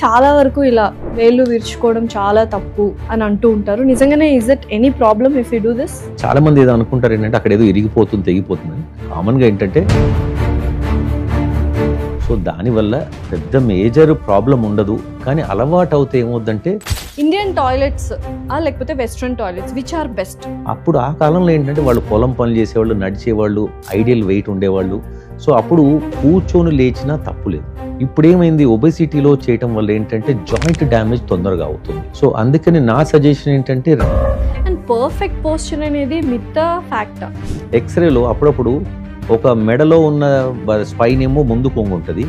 చాలా వరకు ఇలా వేళ్ళు విరుచుకోవడం చాలా తప్పు అని అంటూ ఉంటారు. నిజంగానే is it any problem if you do this? చాలా మంది ఏదో అనుకుంటారు ఏంటంటే అక్కడ ఏదో ఇరిగిపోతుంది తెగిపోతుంది. కామన్గా ఏంటంటే సో దానివల్ల పెద్ద మేజర్ ప్రాబ్లం ఉండదు, కానీ అలవాటు అవుతే ఏమవుద్దంటే ఇండియన్ టాయిలెట్స్ లేకపోతే western toilets which are best? అప్పుడు ఆ కాలంలో ఏంటంటే వాళ్ళు పొలం పనులు చేసేవాళ్ళు, నడిచేవాళ్ళు, ఐడియల్ వెయిట్ ఉండేవాళ్ళు. సో అప్పుడు కూర్చొని లేచినా తప్పు లేదు. ఇప్పుడు ఏమైంది, ఒబెసిటీలో చేయటం వల్ల ఏంటంటే జాయింట్ డ్యామేజ్ తొందరగా అవుతుంది. సో అందుకని నా సజెషన్ ఏంటంటే అండ్ పర్ఫెక్ట్ పోస్చర్ అనేది మిత్తా ఫ్యాక్టా? ఎక్స్రేలో అప్పుడప్పుడు ఒక మెడలో ఉన్న స్పైన్ ఏమో ముందు కొంగు ఉంటుంది,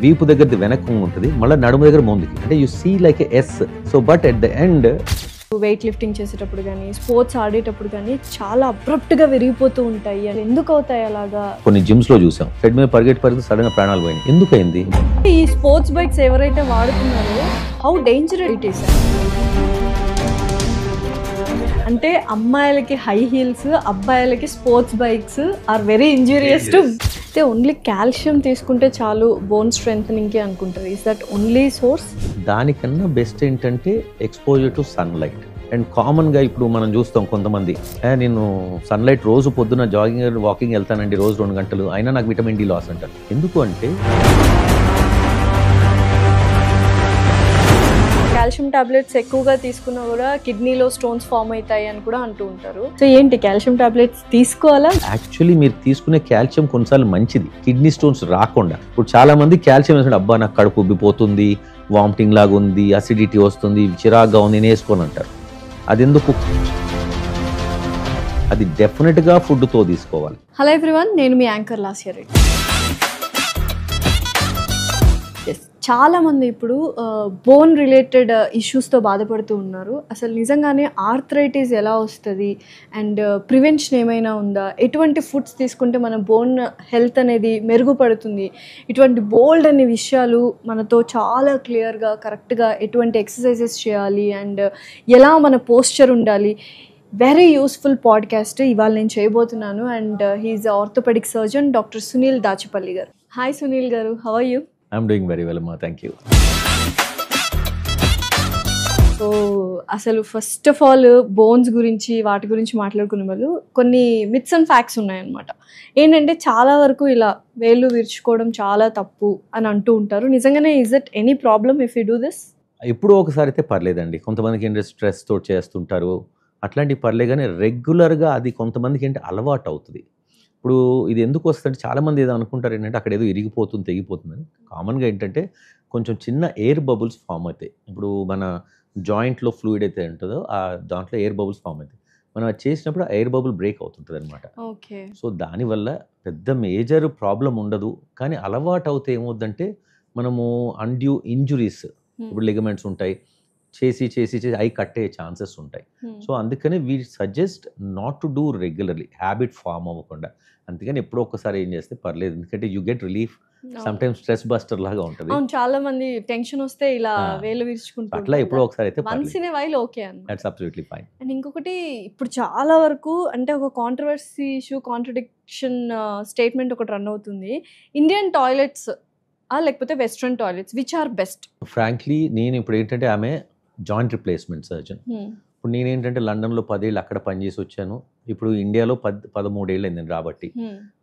వీపు దగ్గరది వెనక్కి కొంగు ఉంటుంది, మళ్ళీ నడుము దగ్గర ముందుకి, అంటే you see like S. So but at the end weight lifting చేసేటప్పుడు కానీ స్పోర్ట్స్ ఆడేటప్పుడు కానీ చాలా అబ్రప్ట్ గా విరిగిపోతూ ఉంటాయి. అది ఎందుకు అవుతాయి అలాగా? కొన్ని జిమ్స్ లో చూసాం, ఫెడ్ మీద పరిగెట్టి సడన్ గా ప్రాణాలు పోయినాయి. ఎందుకైంది? ఈ స్పోర్ట్స్ బైక్స్ ఎవరైతే వాడుతున్నారో హౌ డేంజరస్ ఇట్ ఈస్. అంటే అమ్మాయిలకి హై హీల్స్, అబ్బాయిలకి sports bikes are very injurious too. అయితే ఓన్లీ కాల్షియం తీసుకుంటే చాలు బోన్ స్ట్రెంథనింగ్ కి అనుకుంటారు. Is that only source? దానికన్నా బెస్ట్ ఏంటంటే ఎక్స్పోజర్ టు సన్లైట్. అండ్ కామన్గా ఇప్పుడు మనం చూస్తాం కొంతమంది, నేను సన్లైట్ రోజు పొద్దున జాగింగ్ వాకింగ్ వెళ్తానండి రోజు 2 గంటలు, అయినా నాకు విటమిన్ డి లాస్ అంటారు. ఎందుకు అంటే కాల్షియం టాబ్లెట్స్ ఎక్కువగా తీసుకున్నా కూడా కిడ్నీలో స్టోన్స్ ఫామ్ అవుతాయి అని కూడా అంటూ ఉంటారు. సో ఏంటి కాల్షియం టాబ్లెట్స్ తీసుకోవాలా? యాక్చువల్లీ మీరు తీసుకునే కాల్షియం కొన్నిసార్లు మంచిది, కిడ్నీ స్టోన్స్ రాకుండా. ఇప్పుడు చాలా మంది కాల్షియం వేసుకుంటే అబ్బా నాకు కడుపు ఉబ్బిపోతుంది, వామిటింగ్ లాగా ఉంది, అసిడిటీ వస్తుంది, చిరాగ్గా ఉంది, నేను వేసుకోని అంటారు. అది ఎందుకు? అది డెఫినెట్గా ఫుడ్తో తీసుకోవాలి. హలో ఎవ్రీవన్, నేను మీ యాంకర్ లాస్య రెడ్డి. చాలా మంది ఇప్పుడు బోన్ రిలేటెడ్ ఇష్యూస్తో బాధపడుతూ ఉన్నారు. అసలు నిజంగానే ఆర్థరైటిస్ ఎలా వస్తుంది అండ్ ప్రివెన్షన్ ఏమైనా ఉందా, ఎటువంటి ఫుడ్స్ తీసుకుంటే మన బోన్ హెల్త్ అనేది మెరుగుపడుతుంది, ఇటువంటి బోల్డ్ అనే విషయాలు మనతో చాలా క్లియర్గా కరెక్ట్గా ఎటువంటి ఎక్సర్సైజెస్ చేయాలి అండ్ ఎలా మన పోస్చర్ ఉండాలి, వెరీ యూస్ఫుల్ పాడ్కాస్ట్ ఇవాళ నేను చేయబోతున్నాను. And he is orthopaedic surgeon doctor Sunil Dachapalli గారు. హాయ్ సునీల్ గారు, how are you? I'm doing very well అమ్మా, థ్యాంక్ యూ. సో అసలు ఫస్ట్ ఆఫ్ ఆల్ బోన్స్ గురించి వాటి గురించి మాట్లాడుకునే వాళ్ళు కొన్ని మిత్స్ అండ్ ఫ్యాక్ట్స్ ఉన్నాయన్నమాట. ఏంటంటే చాలా వరకు ఇలా వేళ్ళు విరుచుకోవడం చాలా తప్పు అని అంటూ ఉంటారు. నిజంగానే is it any problem if you do this? ఎప్పుడో ఒకసారి అయితే పర్లేదండి. కొంతమందికి ఏంటంటే స్ట్రెస్తో చేస్తుంటారు, అట్లాంటివి పర్లేదు. కానీ రెగ్యులర్గా అది కొంతమందికి ఏంటంటే అలవాటు అవుతుంది. ఇప్పుడు ఇది ఎందుకు వస్తుందంటే చాలామంది ఏదో అనుకుంటారు ఏంటంటే అక్కడ ఏదో ఇరిగిపోతుంది తెగిపోతుందని. కామన్గా ఏంటంటే కొంచెం చిన్న ఎయిర్ బబుల్స్ ఫామ్ అవుతాయి. ఇప్పుడు మన జాయింట్లో ఫ్లూయిడ్ అయితే ఉంటుందో ఆ దాంట్లో ఎయిర్ బబుల్స్ ఫామ్ అవుతాయి. మనం అది చేసినప్పుడు ఆ ఎయిర్ బబుల్ బ్రేక్ అవుతుంటుంది అనమాట. ఓకే. సో దానివల్ల పెద్ద మేజర్ ప్రాబ్లం ఉండదు, కానీ అలవాటు అవుతే ఏమవుద్దంటే మనము అన్డ్యూ ఇంజురీస్, ఇప్పుడు లిగమెంట్స్ ఉంటాయి, చేసి చేసి చేసి అవి కట్టే ఛాన్సెస్ ఉంటాయి. సో అందుకని we suggest not to do regularly, habit form అవ్వకుండా. అందుకని ఎప్పుడో ఒక్కసారి ఏం చేస్తే పర్లేదు, ఎందుకంటే you get relief. Sometimes stress buster లాగా ఉంటుంది. చాలా మంది టెన్షన్ వస్తే ఇలా వేలు విరుచుకుంటారు, అట్లా ఎప్పుడో ఒకసారి అయితే once in a while okay అన్నమాట. That's absolutely fine. అండ్ ఇంకొకటి, ఇప్పుడు చాలా వరకు అంటే ఒక కాంట్రవర్సీ ఇష్యూ, కాంట్రడిక్షన్ స్టేట్మెంట్ ఒకటి రన్ అవుతుంది. ఇండియన్ టాయిలెట్స్ లేకపోతే western toilets which are best? Frankly నేను ఇప్పుడు ఏంటంటే ఆమె జాయింట్ రిప్లేస్మెంట్ సర్జన్. ఇప్పుడు నేనేంటంటే లండన్లో 10 ఏళ్ళు అక్కడ పనిచేసి వచ్చాను. ఇప్పుడు ఇండియాలో 13 ఏళ్ళు అయింది రాబట్టి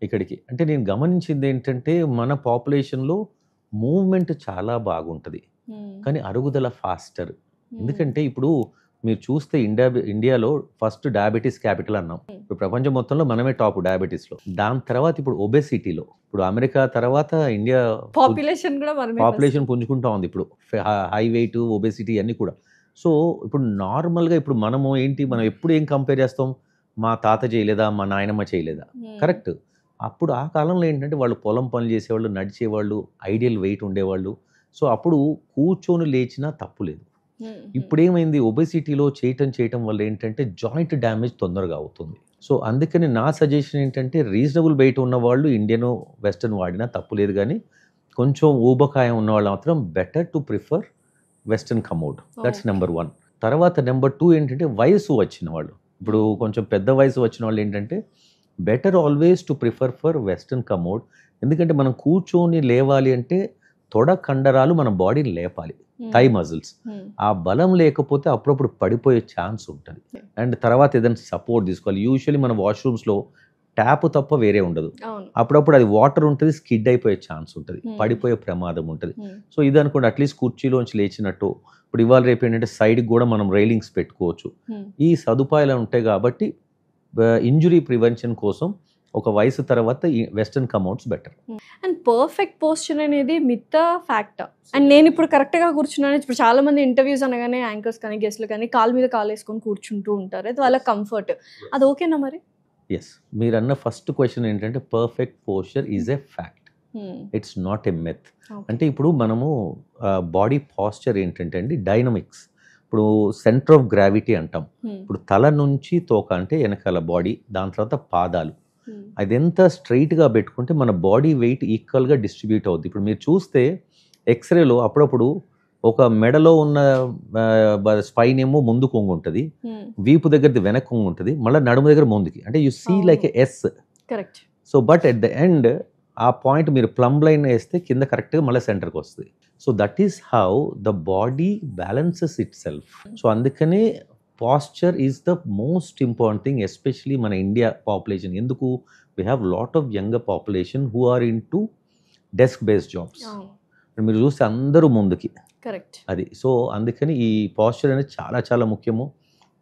ఇక్కడికి. అంటే నేను గమనించింది ఏంటంటే మన పాపులేషన్లో మూవ్మెంట్ చాలా బాగుంటుంది, కానీ అరుగుదల ఫాస్టర్. ఎందుకంటే ఇప్పుడు మీరు చూస్తే ఇండియాలో ఫస్ట్ డయాబెటీస్ క్యాపిటల్ అన్నాం. ఇప్పుడు ప్రపంచం మొత్తంలో మనమే టాప్ డయాబెటీస్లో. దాని తర్వాత ఇప్పుడు ఒబెసిటీలో, ఇప్పుడు అమెరికా తర్వాత ఇండియా పాపులేషన్ పుంజుకుంటా ఉంది. ఇప్పుడు హై వెయిట్, ఒబెసిటీ అన్నీ కూడా. సో ఇప్పుడు నార్మల్గా ఇప్పుడు మనము ఏంటి, మనం ఎప్పుడు ఏం కంపేర్ చేస్తాం, మా తాత చేయలేదా, మా నాయనమ్మ చేయలేదా? కరెక్ట్. అప్పుడు ఆ కాలంలో ఏంటంటే వాళ్ళు పొలం పనులు చేసేవాళ్ళు, నడిచేవాళ్ళు, ఐడియల్ వెయిట్ ఉండేవాళ్ళు. సో అప్పుడు కూర్చొని లేచినా తప్పు లేదు. ఇప్పుడు ఏమైంది, ఒబెసిటీలో చేయటం వల్ల ఏంటంటే జాయింట్ డ్యామేజ్ తొందరగా అవుతుంది. సో అందుకని నా సజెషన్ ఏంటంటే రీజనబుల్ వెయిట్ ఉన్న వాళ్ళు ఇండియన్ వెస్టర్న్ వాడినా తప్పు లేదు, కానీ కొంచెం ఊబకాయం ఉన్న వాళ్ళు మాత్రం better to prefer western commode. That's number 1. తర్వాత నెంబర్ 2 ఏంటంటే వయసు వచ్చిన వాళ్ళు, ఇప్పుడు కొంచెం పెద్ద వయసు వచ్చిన వాళ్ళు ఏంటంటే better always to prefer for western commode. ఎందుకంటే మనం కూర్చొని లేవాలి అంటే తొడ కండరాలు మన బాడీని లేపాలి, థై మజిల్స్. ఆ బలం లేకపోతే అప్పుడప్పుడు పడిపోయే ఛాన్స్ ఉంటుంది. అండ్ తర్వాత ఏదైనా సపోర్ట్ తీసుకోవాలి. యూజువల్లీ మన వాష్రూమ్స్లో ట్యాప్ తప్ప వేరే ఉండదు. అప్పుడప్పుడు అది వాటర్ ఉంటుంది, స్కిడ్ అయిపోయే ఛాన్స్ ఉంటుంది, పడిపోయే ప్రమాదం ఉంటుంది. సో ఇది అనుకోండి, అట్లీస్ట్ కుర్చీలోంచి లేచినట్టు. ఇప్పుడు ఇవాళ రేపు ఏంటంటే సైడ్కి కూడా మనం రైలింగ్స్ పెట్టుకోవచ్చు. ఈ సదుపాయాలు ఉంటాయి కాబట్టి ఇంజురీ ప్రివెన్షన్ కోసం ఒక వయసు తర్వాత ఈ western commodes better. And perfect posture అనేది మిత్తా ఫ్యాక్టా? అండ్ నేను ఇప్పుడు కరెక్ట్గా కూర్చున్నాను. ఇప్పుడు చాలా మంది ఇంటర్వ్యూస్ అనగానే యాంకర్స్ కానీ గెస్ట్లు కానీ కాలు మీద కాలు వేసుకొని కూర్చుంటూ ఉంటారు, అది వాళ్ళ కంఫర్ట్. అది ఓకేనా మరి? ఎస్, మీరు అన్న ఫస్ట్ క్వశ్చన్ ఏంటంటే perfect posture is a fact, it's not a myth. అంటే ఇప్పుడు మనము బాడీ పోస్చర్ ఏంటంటే అండి డైనమిక్స్. ఇప్పుడు సెంటర్ ఆఫ్ గ్రావిటీ అంటాం. ఇప్పుడు తల నుంచి తోక అంటే వెనకాల బాడీ, దాని తర్వాత పాదాలు, అదెంత స్ట్రైట్గా పెట్టుకుంటే మన బాడీ వెయిట్ ఈక్వల్గా డిస్ట్రిబ్యూట్ అవుద్ది. ఇప్పుడు మీరు చూస్తే ఎక్స్రేలో అప్పుడప్పుడు ఒక మెడలో ఉన్న స్పైన్ ఏమో ముందు కొంగు ఉంటుంది, వీపు దగ్గరది వెనక కొంగు ఉంటుంది, మళ్ళీ నడుము దగ్గర ముందుకి, అంటే you see like S. Correct. So but at the end ఆ పాయింట్ మీరు ప్లమ్ లైన్ వేస్తే కింద కరెక్ట్గా మళ్ళీ సెంటర్కి వస్తుంది. So that is how the body balances itself. So అందుకనే posture is the most important thing, especially మన ఇండియా పాపులేషన్. ఎందుకు? we have lot of younger population who are into desk based jobs. మీరు చూస్తే అందరూ ముందుకి. Correct. అది so అందుకని ఈ పాస్చర్ అనేది చాలా చాలా ముఖ్యము.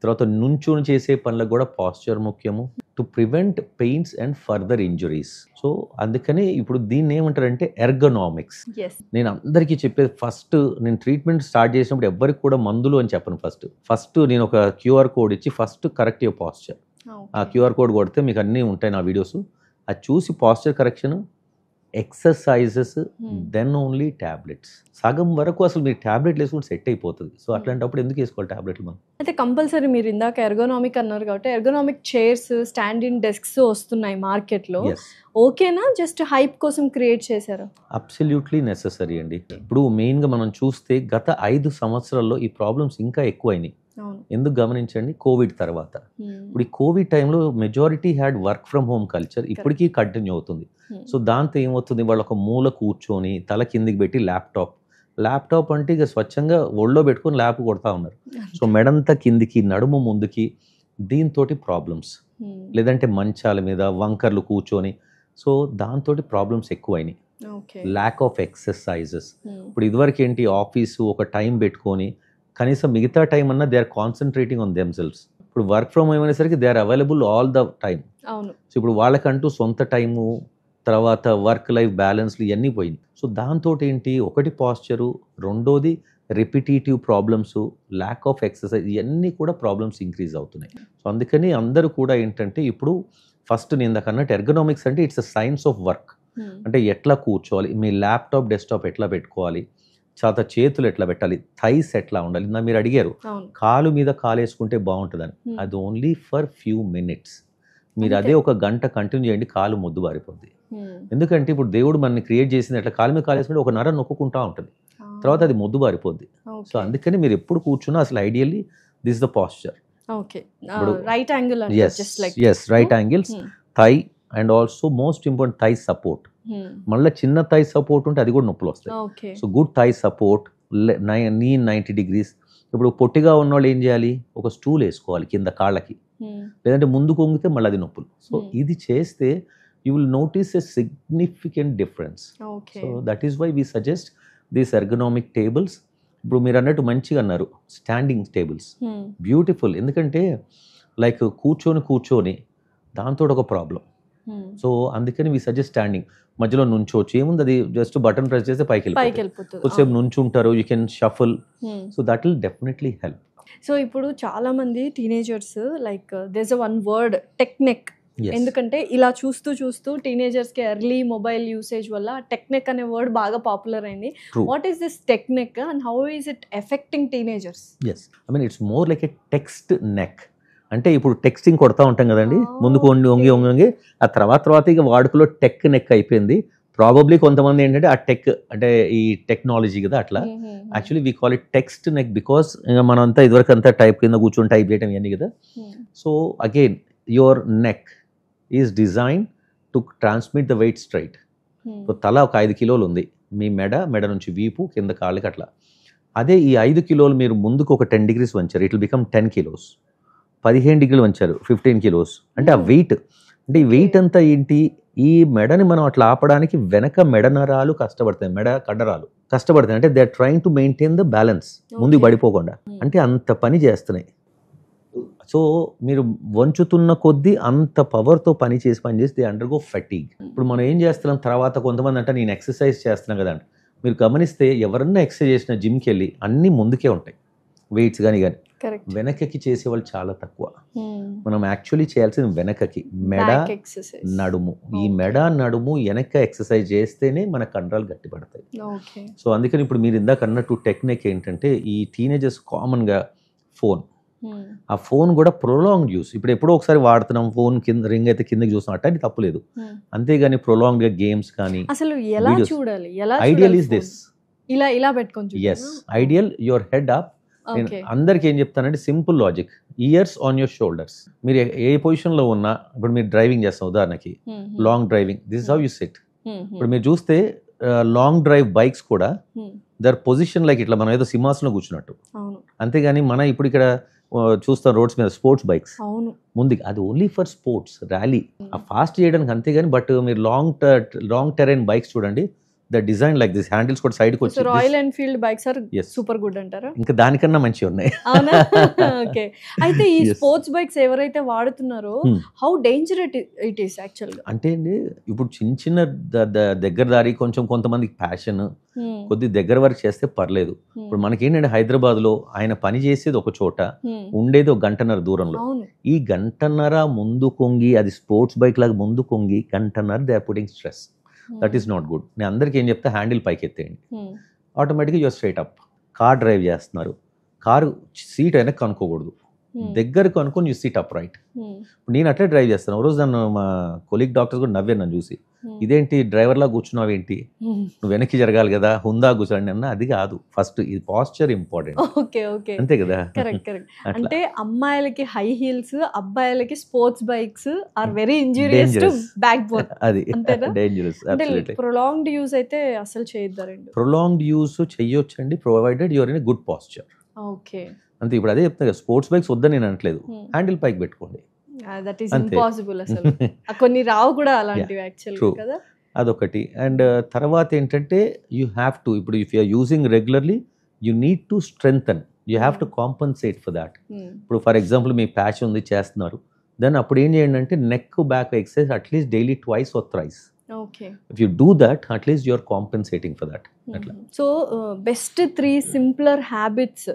తర్వాత నుంచుని చేసే పనులకు కూడా పాస్చర్ ముఖ్యము, to prevent pains and further injuries. So అందుకని ఇప్పుడు దీన్ని ఏమంటారంటే ఎర్గనామిక్స్. నేను అందరికీ చెప్పేది, ఫస్ట్ నేను ట్రీట్మెంట్ స్టార్ట్ చేసినప్పుడు ఎవరికి కూడా మందులు అని చెప్పను. ఫస్ట్ నేను ఒక క్యూఆర్ కోడ్ ఇచ్చి ఫస్ట్ కరెక్ట్ యువర్ పాస్చర్. ఆ క్యూఆర్ కోడ్ కొడితే మీకు అన్నీ ఉంటాయి నా వీడియోస్, అది చూసి posture correction, exercises, then only tablets. సగం వరకు అసలు మీరు ట్యాబ్లెట్లు వేసుకుంటే సెట్ అయిపోతుంది. సో అట్లాంటప్పుడు ఎందుకు వేసుకోవాలి ట్యాబ్లెట్లు మనం? అయితే కంపల్సరీ మీరు ఇందాక ఎర్గోనామిక్ అన్నారు కాబట్టి ergonomic chairs, stand in desks వస్తున్నాయి మార్కెట్లో. ఓకేనా? జస్ట్ హైప్ కోసం క్రియేట్ చేశారు? అబ్సల్యూట్లీ నెససరీ అండి. ఇప్పుడు మెయిన్గా మనం చూస్తే గత 5 సంవత్సరాల్లో ఈ ప్రాబ్లమ్స్ ఇంకా ఎక్కువైనాయి. ఎందుకు గమనించండి, కోవిడ్ తర్వాత. ఇప్పుడు ఈ కోవిడ్ టైంలో majority had work from home culture, ఇప్పటికీ కంటిన్యూ అవుతుంది. సో దాంతో ఏమవుతుంది, వాళ్ళు ఒక మూల కూర్చొని తల కిందికి పెట్టి ల్యాప్టాప్ అంటే ఇక స్వచ్ఛంగా ఒళ్ళో పెట్టుకొని ల్యాప్ కొడతా ఉన్నారు. సో మెడంతా కిందికి, నడుము ముందుకి, దీంతో ప్రాబ్లమ్స్. లేదంటే మంచాల మీద వంకర్లు కూర్చొని, సో దాంతో ప్రాబ్లమ్స్ ఎక్కువైనాయి. Lack of exercises. ఇప్పుడు ఇదివరకు ఏంటి, ఆఫీసు ఒక టైం పెట్టుకొని కనీసం మిగతా టైం అన్నా they are concentrating on themselves. ఇప్పుడు వర్క్ ఫ్రమ్ హోమ్ అనేసరికి they are available all the time. So ఇప్పుడు వాళ్ళకంటూ సొంత టైము, తర్వాత వర్క్ లైఫ్ బ్యాలెన్స్లు ఇవన్నీ పోయింది. సో దాంతో ఏంటి, ఒకటి పాస్చరు, రెండోది repetitive problems, lack of exercise, ఇవన్నీ కూడా ప్రాబ్లమ్స్ ఇంక్రీజ్ అవుతున్నాయి. సో అందుకని అందరూ కూడా ఏంటంటే ఇప్పుడు ఫస్ట్ నేను ఇందాక అన్నట్టు ఎర్గనామిక్స్ అంటే it's a science of work. అంటే ఎట్లా కూర్చోవాలి, మీ ల్యాప్టాప్ డెస్క్టాప్ ఎట్లా పెట్టుకోవాలి, చాలా చేతులు ఎట్లా పెట్టాలి, థైస్ ఎట్లా ఉండాలి. నా మీరు అడిగారు కాలు మీద కాలు వేసుకుంటే బాగుంటుందని, అది ఓన్లీ ఫర్ ఫ్యూ మినిట్స్. మీరు అదే ఒక గంట కంటిన్యూ చేయండి, కాలు మొద్దు బారిపోద్ది. ఎందుకంటే ఇప్పుడు దేవుడు మనల్ని క్రియేట్ చేసింది అట్లా కాలు మీద కాలు వేసుకుంటే ఒక నర నొక్కుంటా ఉంటుంది, తర్వాత అది మొద్దు బారిపోద్ది. సో అందుకని మీరు ఎప్పుడు కూర్చున్నా అసలు ideally this the posture. Right angle, right angles, thigh and also most important thigh support. మళ్ళీ చిన్న థై సపోర్ట్ ఉంటే అది కూడా నొప్పులు వస్తాయి. సో గుడ్ థై సపోర్ట్, నీ 90 degrees. ఇప్పుడు పొట్టిగా ఉన్న వాళ్ళు ఏం చేయాలి, ఒక స్టూల్ వేసుకోవాలి కింద కాళ్ళకి, లేదంటే ముందు కొంగితే మళ్ళీ అది నొప్పులు. సో ఇది చేస్తే you will notice a significant difference. So that is why we suggest these ergonomic tables. ఇప్పుడు మీరు అన్నట్టు మంచిగా అన్నారు, స్టాండింగ్ టేబుల్స్ బ్యూటిఫుల్. ఎందుకంటే లైక్ కూర్చొని దాంతో ఒక ప్రాబ్లం. సో అందుకని వి సజెస్ట్ స్టాండింగ్. మధ్యలో నుంచోవచ్చు, ఏముంది, అది జస్ట్ బటన్ ప్రెస్ చేస్తే పైకి వెళ్ళిపోతుంది. కొద్దిసేపు నుంచుంటారు, you can shuffle. So that will definitely help. So ఇప్పుడు చాలా మంది teenagers like there is one word, text neck. ఎందుకంటే ఇలా చూస్తూ టీనేజర్స్కి ఎర్లీ మొబైల్ యూసేజ్ వల్ల టెక్నిక్ అనే వర్డ్ బాగా పాపులర్ అయింది. What is this text neck and how is it affecting teenagers? I mean it's more like a text neck. అంటే ఇప్పుడు టెక్స్టింగ్ కొడతా ఉంటాం కదండి, ముందుకు వంగి ఆ తర్వాత ఇక వాడుకలో టెక్ నెక్ అయిపోయింది. ప్రాబబ్లీ కొంతమంది ఏంటంటే ఆ టెక్ అంటే ఈ టెక్నాలజీ కదా, అట్లా. Actually we call it text neck because మనం అంతా ఇదివరకు అంతా టైప్ కింద కూర్చొని టైప్ చేయడం ఇవన్నీ కదా. So again your neck is design to transmit the weight straight. తల ఒక 5 కిలోలు ఉంది, మీ మెడ నుంచి వీపు కింద కాళ్ళకి అట్లా. అదే ఈ 5 కిలోలు మీరు ముందుకు ఒక 10 degrees వంచారు, it will become 10 kilos. 15 degrees వంచారు, 15 kilos. అంటే ఆ వెయిట్, అంటే ఈ వెయిట్ అంతా ఏంటి, ఈ మెడని మనం అట్లా ఆపడానికి వెనక మెడ నరాలు కష్టపడతాయి, మెడ కండరాలు కష్టపడతాయి. అంటే they are trying to maintain the balance, ముందుకు పడిపోకుండా. అంటే అంత పని చేస్తున్నాయి. సో మీరు వంచుతున్న కొద్దీ అంత పవర్తో పని చేసి దే అండర్గో ఫెటీగ్. ఇప్పుడు మనం ఏం చేస్తున్నాం తర్వాత, కొంతమంది అంటే నేను ఎక్సర్సైజ్ చేస్తున్నాను కదా అంటే, మీరు గమనిస్తే ఎవరన్నా ఎక్సర్సైజ్ చేసిన జిమ్కి వెళ్ళి అన్నీ ముందుకే ఉంటాయి, వెయిట్స్ కానీ వెనకకి చేసేవాళ్ళు చాలా తక్కువ. మనం యాక్చువల్లీ చేయాల్సింది వెనకకి, మెడ నడుము. ఈ మెడ నడుము వెనక ఎక్సర్సైజ్ చేస్తేనే మన కండరాలు గట్టి పడతాయి. సో అందుకని ఇప్పుడు మీరు ఇందాక అన్నట్టు టెక్నిక్ ఏంటంటే, ఈ టీనేజర్స్ కామన్గా ఫోన్, ఆ ఫోన్ కూడా ప్రొలాంగ్డ్ యూస్. ఇప్పుడు ఎప్పుడో ఒకసారి వాడుతున్నాం, ఫోన్ కింద రింగ్ అయితే కిందకి చూస్తున్నాం, అట్టని తప్పులేదు. అంతేగాని ప్రొలాంగ్డ్ గా గేమ్స్ కానీ, అసలు ఎలా చూడాలి, ఐడియల్ ఈస్ దిస్, ఇలా పెట్టుకొని yes ideal your head up. నేను అందరికి ఏం చెప్తానంటే simple logic, ears on your shoulders. మీరు ఏ పొజిషన్ లో ఉన్నా, ఇప్పుడు మీరు డ్రైవింగ్ చేస్తాం ఉదాహరణకి, long driving, this is how you SIT. ఇప్పుడు మీరు చూస్తే లాంగ్ డ్రైవ్ బైక్స్ కూడా దర్ పొజిషన్ లైక్ ఇట్లా మనం ఏదో సింహాసనంలో కూర్చున్నట్టు. అంతేగాని మన ఇప్పుడు ఇక్కడ చూస్తాం రోడ్స్ మీద స్పోర్ట్స్ బైక్స్ ముందుకి, అది ఓన్లీ ఫర్ స్పోర్ట్స్ ర్యాలీ, ఆ ఫాస్ట్ చేయడానికి అంతేగాని. బట్ మీరు లాంగ్ టెరైన్ బైక్స్ చూడండి, the design like this, handles కూడా సైడ్ కి వచ్చి. Royal Enfield bikes are super good అంటారా? ఇంకా దానికన్నా మంచిగా ఉన్నాయి. ఓకే, అయితే ఈ స్పోర్ట్స్ బైక్స్ ఎవరైతే వాడుతున్నారో how danger it is actual గా అంటే ఇప్పుడు చిన్న దగ్గర దారి, కొంతమందికి ప్యాషన్, కొద్ది దగ్గర వరకు చేస్తే పర్లేదు. ఇప్పుడు మనకేంటంటే హైదరాబాద్ లో ఆయన పని చేసేది ఒక చోట, ఉండేది ఒక 1.5 గంటల దూరంలో. ఈ 1.5 గంటల ముందు కొంగి, అది స్పోర్ట్స్ బైక్ లాగా ముందు కొంగి 1.5 గంటల they are putting stress. That is not good. నేను అందరికీ ఏం చెప్తా, హ్యాండిల్ పైకి ఎత్తేయండి, ఆటోమేటిక్గా your straight up. Car drive చేస్తున్నారు, కారు సీట్ వెనక్కి అనుకోకూడదు, దగ్గరకు అనుకుని యూ సీట్ అప్ రైట్. నేను అట్లే డ్రైవ్ చేస్తాను. రోజు నన్ను మా కొలీగ్ డాక్టర్స్ కూడా నవ్వారు నన్ను చూసి, ఇదేంటి డ్రైవర్లా కూర్చున్నావు ఏంటి, నువ్వు వెనక్కి జరగాలి కదా, హుందా కూర్చోండి అన్న. అది కాదు, ఫస్ట్ ఇది పాస్చర్ ఇంపార్టెంట్. అంతే కదా. అంటే అమ్మాయిలకి హై హీల్స్, అబ్బాయిలకి sports bikes are very injurious to back bone. అది డేంజరస్. ప్రొలాంగ్డ్ యూస్ అయితే అసలు చేయొద్దండి. ప్రొలాంగ్డ్ యూస్ చెయ్యొచ్చండి, provided your in good posture. Okay, అంతే. ఇప్పుడు అదే చెప్తాను కదా, స్పోర్ట్స్ బైక్స్ వద్దని నేను అనట్లేదు, హ్యాండిల్ పైకి పెట్టుకోండి. దట్ ఈస్ ఇంపాసిబుల్ అసలు. కొన్ని రావు కూడా అలాంటివి యాక్చువల్లీ కదా. అదొకటి. అండ్ తర్వాత ఏంటంటే యూ హ్యావ్ టు, ఇప్పుడు if you're using regularly you need to strengthen, you have to compensate for that. ఇప్పుడు ఫర్ ఎగ్జాంపుల్ మీ ప్యాచ్ ఉంది చేస్తున్నారు, దెన్ అప్పుడు ఏం చేయండి అంటే neck back exercise at least daily twice or thrice. If you do that at least you are compensating for that. అట్లా. So best 3 simpler habits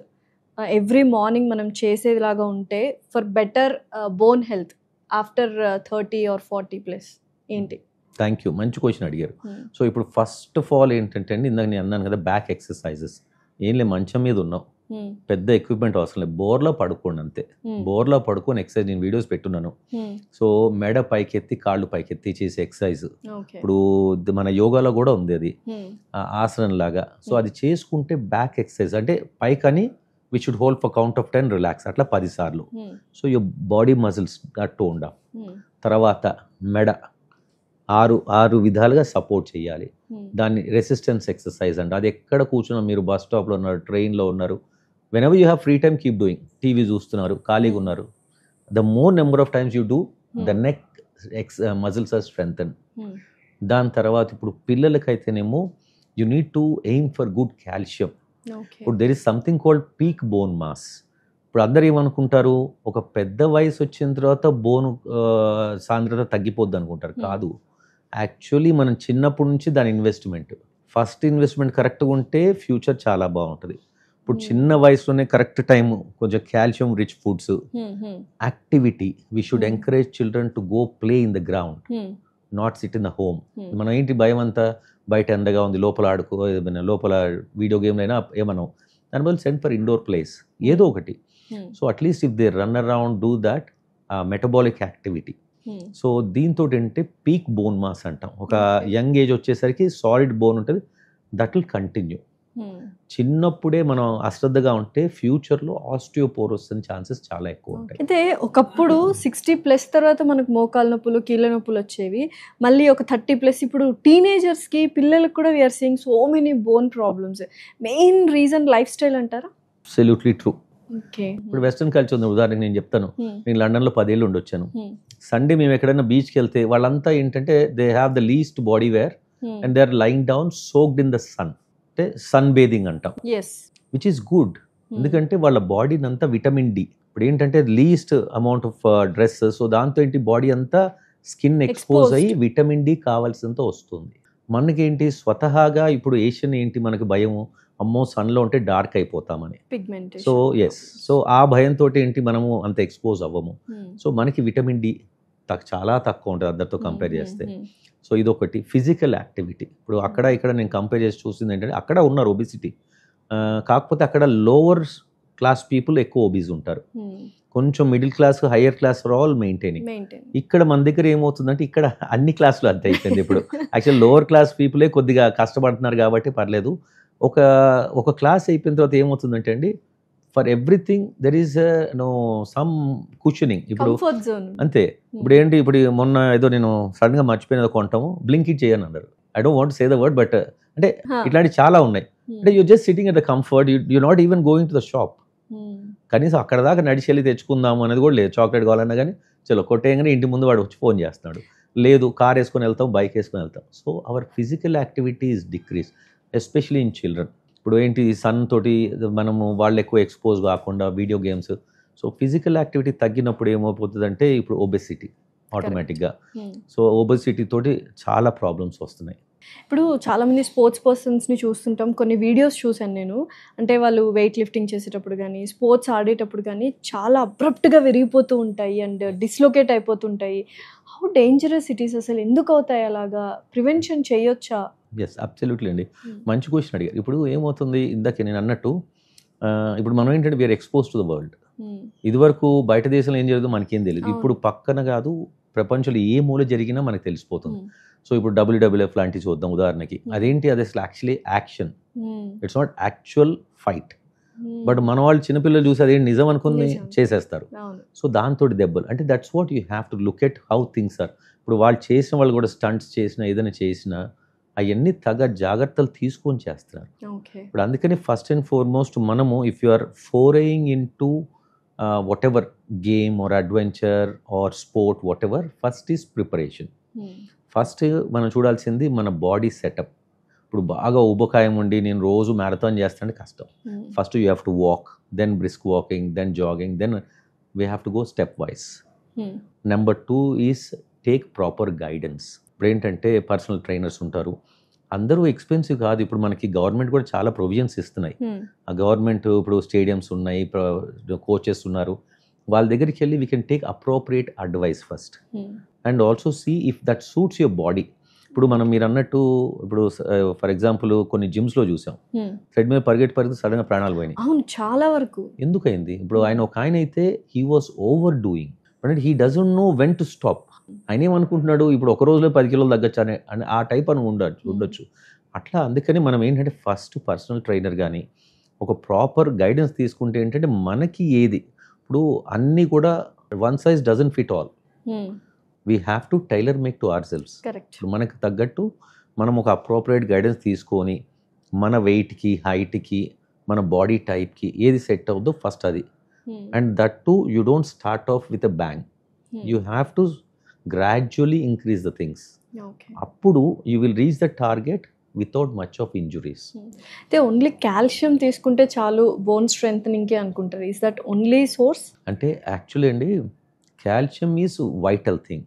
every morning మనం చేసేలాగా ఉంటే for better bone health after 30 or 40+ ఏంటి? Thank you, మంచి question అడిగారు. So ఇప్పుడు first of all ఏంటంటే అండి, ఇందాక నేను అన్నాను కదా, బ్యాక్ ఎక్సర్సైజెస్. ఏం లేదు, మంచం మీద ఉన్నాం, పెద్ద ఎక్విప్మెంట్ అవసరం లేదు, బోర్లో పడుకోండి అంతే. బోర్లో పడుకొని ఎక్సర్సైజ్, నేను వీడియోస్ పెట్టున్నాను. సో మెడ పైకెత్తి కాళ్ళు పైకెత్తి చేసే ఎక్సర్సైజ్, ఇప్పుడు మన యోగాలో కూడా ఉంది అది, ఆసనం లాగా. సో అది చేసుకుంటే బ్యాక్ ఎక్సర్సైజ్, అంటే పైకని which should hold for count of 10 relax, అట్లా 10 సార్లు. So your body muscles are toned up. తర్వాత మెడ 6 విధాలుగా సపోర్ట్ చేయాలి. దాన్ని రెసిస్టెన్స్ ఎక్సర్సైజ్ అంట. అది ఎక్కడ కూర్చున్నా, మీరు బస్ స్టాప్లో ఉన్నారు, ట్రైన్లో ఉన్నారు, whenever you have free time keep doing. TV చూస్తున్నారు, ఖాళీగా ఉన్నారు, the more number of times you do, the neck muscles are strengthen. దాని తర్వాత ఇప్పుడు పిల్లలకైతేనేమో you need to aim for good calcium. ఇప్పుడు there is something called peak bone mass. ఇప్పుడు అందరు ఏమనుకుంటారు, ఒక పెద్ద వయసు వచ్చిన తర్వాత బోను సాంద్రత తగ్గిపోద్ది అనుకుంటారు. కాదు, యాక్చువల్లీ మనం చిన్నప్పటి నుంచి దాని ఇన్వెస్ట్మెంట్, ఫస్ట్ ఇన్వెస్ట్మెంట్ కరెక్ట్గా ఉంటే ఫ్యూచర్ చాలా బాగుంటుంది. ఇప్పుడు చిన్న వయసులోనే కరెక్ట్ టైం, కొంచెం calcium rich foods, activity. We should encourage children to go play in the ground, not SIT in the home. మనం ఏంటి భయం అంతా, బయట ఎండగా ఉంది, లోపల ఆడుకో, ఏమైనా లోపల వీడియో గేమ్లు అయినా ఏమన్నా, దాని బదులు సెండ్ ఫర్ ఇండోర్ ప్లేస్ ఏదో ఒకటి. So at least if they run around do that metabolic activity. So దీంతో ఏంటంటే పీక్ బోన్ మాస్ అంటాం. ఒక యంగ్ ఏజ్ వచ్చేసరికి సాలిడ్ బోన్ ఉంటుంది, దట్ విల్ కంటిన్యూ. చిన్నప్పుడే మనం అశ్రద్ధగా ఉంటే ఫ్యూచర్లో ఆస్టియోపోరోసిస్ అనే ఛాన్సెస్ చాలా ఎక్కువ ఉంటాయి. అయితే ఒకప్పుడు 60+ తర్వాత మనకు మోకాలు నొప్పులు, కీళ్ళ నొప్పులు వచ్చేవి. మళ్ళీ ఒక 30+ ఇప్పుడు టీనేజర్స్కి, పిల్లలకు కూడా we're seeing so many bone problems. Main reason lifestyle అంటారా? Absolutely true. ఓకే. ఇప్పుడు వెస్ట్రన్ కల్చర్ ఉంది. ఉదాహరణకి నేను చెప్తాను, నేను లండన్లో 10 ఏళ్ళు ఉండొచ్చాను. సండే మేము ఎక్కడైనా బీచ్కి వెళ్తే వాళ్ళంతా ఏంటంటే they have the least body wear and they are lying down soaked in the sun. అంటే సన్ బేదింగ్ అంటాం, విచ్ ఈస్ గుడ్. ఎందుకంటే వాళ్ళ బాడీని అంతా విటమిన్ డి, ఇప్పుడు ఏంటంటే least amount of dress, so దాంతో ఏంటి బాడీ అంతా స్కిన్ ఎక్స్పోజ్ అయ్యి విటమిన్ డి కావాల్సినంత వస్తుంది. మనకేంటి స్వతహాగా ఇప్పుడు ఏషియన్ ఏంటి మనకి భయము, అమ్మో సన్లో ఉంటే డార్క్ అయిపోతామని. సో సో ఆ భయంతో ఏంటి మనము అంత ఎక్స్పోజ్ అవ్వము. సో మనకి విటమిన్ డి చాలా తక్కువ ఉంటుంది అందరితో కంపేర్ చేస్తే. సో ఇదొకటి. ఫిజికల్ యాక్టివిటీ, ఇప్పుడు అక్కడ ఇక్కడ నేను కంపేర్ చేసి చూసింది ఏంటంటే అక్కడ ఉన్నారు ఒబిసిటీ, కాకపోతే అక్కడ లోవర్ క్లాస్ పీపుల్ ఎక్కువ ఒబీస్ ఉంటారు, కొంచెం middle class, higher class are all maintaining. ఇక్కడ మన దగ్గర ఏమవుతుందంటే ఇక్కడ అన్ని క్లాసులు అంతే అయిపోయింది. ఇప్పుడు యాక్చువల్ లోవర్ క్లాస్ పీపులే కొద్దిగా కష్టపడుతున్నారు కాబట్టి పర్లేదు. ఒక క్లాస్ అయిపోయిన తర్వాత ఏమవుతుందంటే అండి, for everything there is no some cushioning. ఇప్పుడు అంతే. ఇప్పుడు ఏంటి, ఇప్పుడు మొన్న ఏదో నేను సడన్గా మర్చిపోయిన కొంటాము, బ్లింక్ ఇట్ చేయని అన్నారు. I don't want say the word, but అంటే ఇట్లాంటివి చాలా ఉన్నాయి. అంటే you just sitting at the comfort, you not even going to the shop. కనీసం అక్కడ దాకా నడిచి వెళ్ళి తెచ్చుకుందాము అనేది కూడా లేదు. చాక్లెట్ కావాలన్నా కానీ చలో కొట్టేయగానే ఇంటి ముందు వాడు వచ్చి ఫోన్ చేస్తున్నాడు. లేదు, కార్ వేసుకొని వెళ్తాం, బైక్ వేసుకొని వెళ్తాం. So our physical activity is decrease, especially in children. ఇప్పుడు ఏంటి సన్ తోటి మనము వాళ్ళు ఎక్కువ ఎక్స్పోజ్ కాకుండా video games, so physical activity తగ్గినప్పుడు ఏమైపోతుందంటే ఇప్పుడు ఒబెసిటీ ఆటోమేటిక్గా. సో ఒబెసిటీ తోటి చాలా ప్రాబ్లమ్స్ వస్తున్నాయి. ఇప్పుడు చాలామంది స్పోర్ట్స్ పర్సన్స్ని చూస్తుంటాం, కొన్ని వీడియోస్ చూశాను నేను. అంటే వాళ్ళు వెయిట్ లిఫ్టింగ్ చేసేటప్పుడు కానీ, స్పోర్ట్స్ ఆడేటప్పుడు కానీ చాలా అబ్రప్ట్గా విరిగిపోతూ ఉంటాయి అండ్ డిస్లొకేట్ అయిపోతుంటాయి. హౌ డేంజరస్ ఇట్ ఈస్, అసలు ఎందుకు అవుతాయి అలాగా? ప్రివెన్షన్ చేయొచ్చా? ఎస్, అబ్సల్యూట్లీ అండి. మంచి క్వశ్చన్ అడిగారు. ఇప్పుడు ఏమవుతుంది, ఇందాక నేను అన్నట్టు ఇప్పుడు మనం ఏంటంటే we're expose to the world. ఇదివరకు బయట దేశంలో ఏం జరుగుతుందో మనకేం తెలియదు. ఇప్పుడు పక్కన కాదు, ప్రపంచంలో ఏ మూల జరిగినా మనకు తెలిసిపోతుంది. సో ఇప్పుడు WWF లాంటివి చూద్దాం ఉదాహరణకి. అదేంటి, అది అసలు actually action, it's not actual fight. But మన వాళ్ళు చిన్నపిల్లలు చూసి అదేంటి నిజం అనుకుని చేసేస్తారు. సో దాంతో దెబ్బలు. అంటే that's what you have to look at how things are. ఇప్పుడు వాళ్ళు చేసిన వాళ్ళు కూడా స్టంట్స్ చేసినా ఏదైనా చేసినా అవన్నీ తగ్గ జాగ్రత్తలు తీసుకొని చేస్తున్నారు. ఇప్పుడు అందుకని ఫస్ట్ అండ్ ఫార్మోస్ట్ మనము if you are foraying into whatever game or adventure or sport whatever, first is preparation. First మనం చూడాల్సింది మన బాడీ సెటప్. ఇప్పుడు బాగా ఊబకాయం ఉండి నేను రోజు మ్యారథాన్ చేస్తానంటే కష్టం. First you have to walk, then brisk walking, then jogging, then we have to go stepwise. Number 2 is take proper guidance. ఇప్పుడు ఏంటంటే పర్సనల్ ట్రైనర్స్ ఉంటారు, అందరూ ఎక్స్పెన్సివ్ కాదు. ఇప్పుడు మనకి గవర్నమెంట్ కూడా చాలా ప్రొవిజన్స్ ఇస్తున్నాయి. ఆ గవర్నమెంట్ ఇప్పుడు స్టేడియంస్ ఉన్నాయి, కోచెస్ ఉన్నారు, వాళ్ళ దగ్గరికి వెళ్ళి we can take appropriate advice first and also see if that suits your body. ఇప్పుడు మనం మీరు అన్నట్టు ఇప్పుడు ఫర్ ఎగ్జాంపుల్ కొన్ని జిమ్స్లో చూసాం, ట్రెడ్ మీద పరిగెత్తి సడన్గా ప్రాణాలు పోయినాయి. అవును, చాలా వరకు. ఎందుకైంది? ఇప్పుడు ఒక ఆయన అయితే he was over doing, but he doesn't know when to stop. ఆయన ఏమనుకుంటున్నాడు, ఇప్పుడు ఒక రోజులో 10 కిలోలు తగ్గచ్చు అని ఆ టైప్ అని ఉండొచ్చు. అట్లా అందుకని మనం ఏంటంటే ఫస్ట్ పర్సనల్ ట్రైనర్ కానీ ఒక ప్రాపర్ గైడెన్స్ తీసుకుంటే ఏంటంటే మనకి ఏది, ఇప్పుడు అన్నీ కూడా one size doesn't fit all, we have to tailor make to ourselves. ఇప్పుడు మనకు తగ్గట్టు మనం ఒక అప్రోప్రియేట్ గైడెన్స్ తీసుకొని మన వెయిట్కి, హైట్కి, మన బాడీ టైప్కి ఏది సెట్ అవుతుందో ఫస్ట్ అది. And that too you don't start off with a bang, you have to gradually increase the things. అప్పుడు you will reach the target without much of injuries. అయితే only calcium తీసుకుంటే చాలు bone స్ట్రెంథనింగ్కి అనుకుంటారు, is that only source? అంటే actually అండి calcium is vital thing,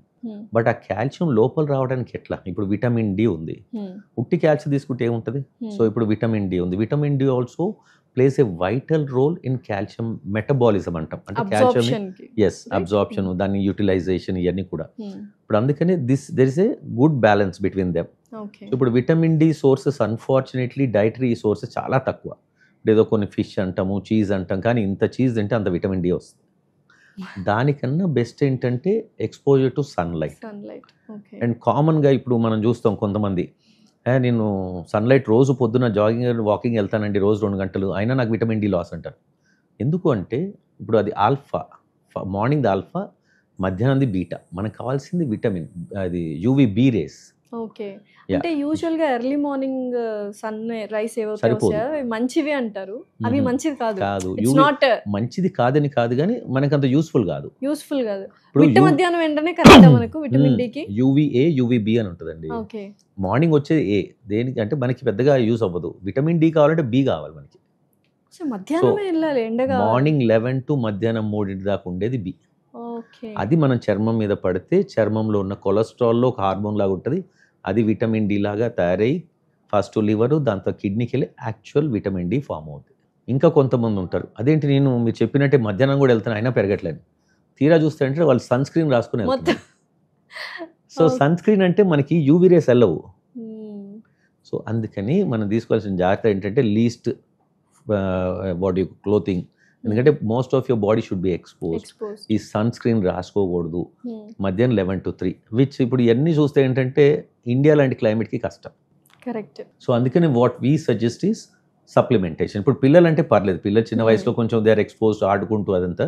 but ఆ calcium లోపల రావడానికి ఎట్లా? ఇప్పుడు విటమిన్ డి ఉంది, ఉట్టి కాల్షియం తీసుకుంటే ఏముంటుంది? సో ఇప్పుడు విటమిన్ డి ఉంది, vitamin D also plays a vital role in calcium metabolism అంటాం. అంటే కాల్షియం అబ్జార్ప్షన్, దాని యూటిలైజేషన్, ఇవన్నీ కూడా. ఇప్పుడు అందుకని there is a good balance between them. ఇప్పుడు vitamin D sources unfortunately dietary sources చాలా తక్కువ. ఏదో కొన్ని ఫిష్ అంటాము, చీజ్ అంటాం, కానీ ఇంత చీజ్ తింటే అంత విటమిన్ డి వస్తుంది. దానికన్నా బెస్ట్ ఏంటంటే ఎక్స్పోజర్ టు సన్లైట్. అండ్ కామన్గా ఇప్పుడు మనం చూస్తాం కొంతమంది నేను సన్లైట్ రోజు పొద్దున్న జాగింగ్ వాకింగ్ వెళ్తానండి రోజు 2 గంటలు, అయినా నాకు విటమిన్ డి లాస్ అంటారు. ఎందుకు అంటే ఇప్పుడు అది ఆల్ఫా, మార్నింగ్ ది ఆల్ఫా, మధ్యాహ్నం బీటా. మనకు కావాల్సింది విటమిన్, అది యూవీబీ రేస్. ఓకే. అంటే యూజువల్గా ఎర్లీ మార్నింగ్ సన్ రైస్ ఏవైతే సరిపోదు. వస్తాయో అవి మంచివి అంటారు. అవి మంచిది కాదు. యూవీ నాట్ మంచిది కాదని కాదు, కానీ మనకు అంత యూస్ఫుల్ కాదు. యూస్ఫుల్ కాదు. ఇప్పుడు మిట్ట మధ్యాహ్నం వెంటనే కరెక్టా మనకు విటమిన్ డికి? యూవీఏ యూవీబీ అని ఉంటుందండి. ఓకే. మార్నింగ్ వచ్చేది ఏ, దేనికి అంటే మనకి పెద్దగా యూస్ అవ్వదు. విటమిన్ డి కావాలంటే బి కావాలి మనకి. సో మధ్యాహ్నమే వెళ్ళాలి, ఎండగా. మార్నింగ్ 11 to మధ్యాహ్నం 3 దాకా ఉండేది బి. ఓకే. అది మనం చర్మం మీద పడితే చర్మంలో ఉన్న కొలెస్ట్రాల్లో ఒక హార్మోన్ లాగా ఉంటుంది, అది విటమిన్ డి లాగా తయారై ఫస్ట్ లివరు, దాంతో కిడ్నీకి వెళ్ళి యాక్చువల్ విటమిన్ డి ఫామ్ అవుతుంది. ఇంకా కొంతమంది ఉంటారు, అదేంటి నేను మీరు చెప్పినట్టే మధ్యాహ్నం కూడా వెళ్తాను అయినా పెరగట్లేదు. తీరా చూస్తే అంటే వాళ్ళు సన్ స్క్రీన్ రాసుకుని వెళ్తారు. సో సన్ స్క్రీన్ అంటే మనకి యూవీ రేస్ వెళ్ళవు. సో అందుకని మనం తీసుకోవాల్సిన జాగ్రత్త ఏంటంటే లీస్ట్ బాడీ క్లోతింగ్, ఎందుకంటే most of your body should be expose. ఈ సన్ స్క్రీన్ రాసుకోకూడదు మధ్యాహ్నం 11 to 3, విచ్ ఇప్పుడు ఇవన్నీ చూస్తే ఏంటంటే ఇండియా లాంటి క్లైమేట్కి కష్టం. కరెక్ట్. సో అందుకని what we suggest is supplementation. ఇప్పుడు పిల్లలు అంటే పర్లేదు, పిల్లలు చిన్న వయసులో కొంచెం దే ఆర్ ఎక్స్పోజ్డ్ ఆడుకుంటూ అదంతా,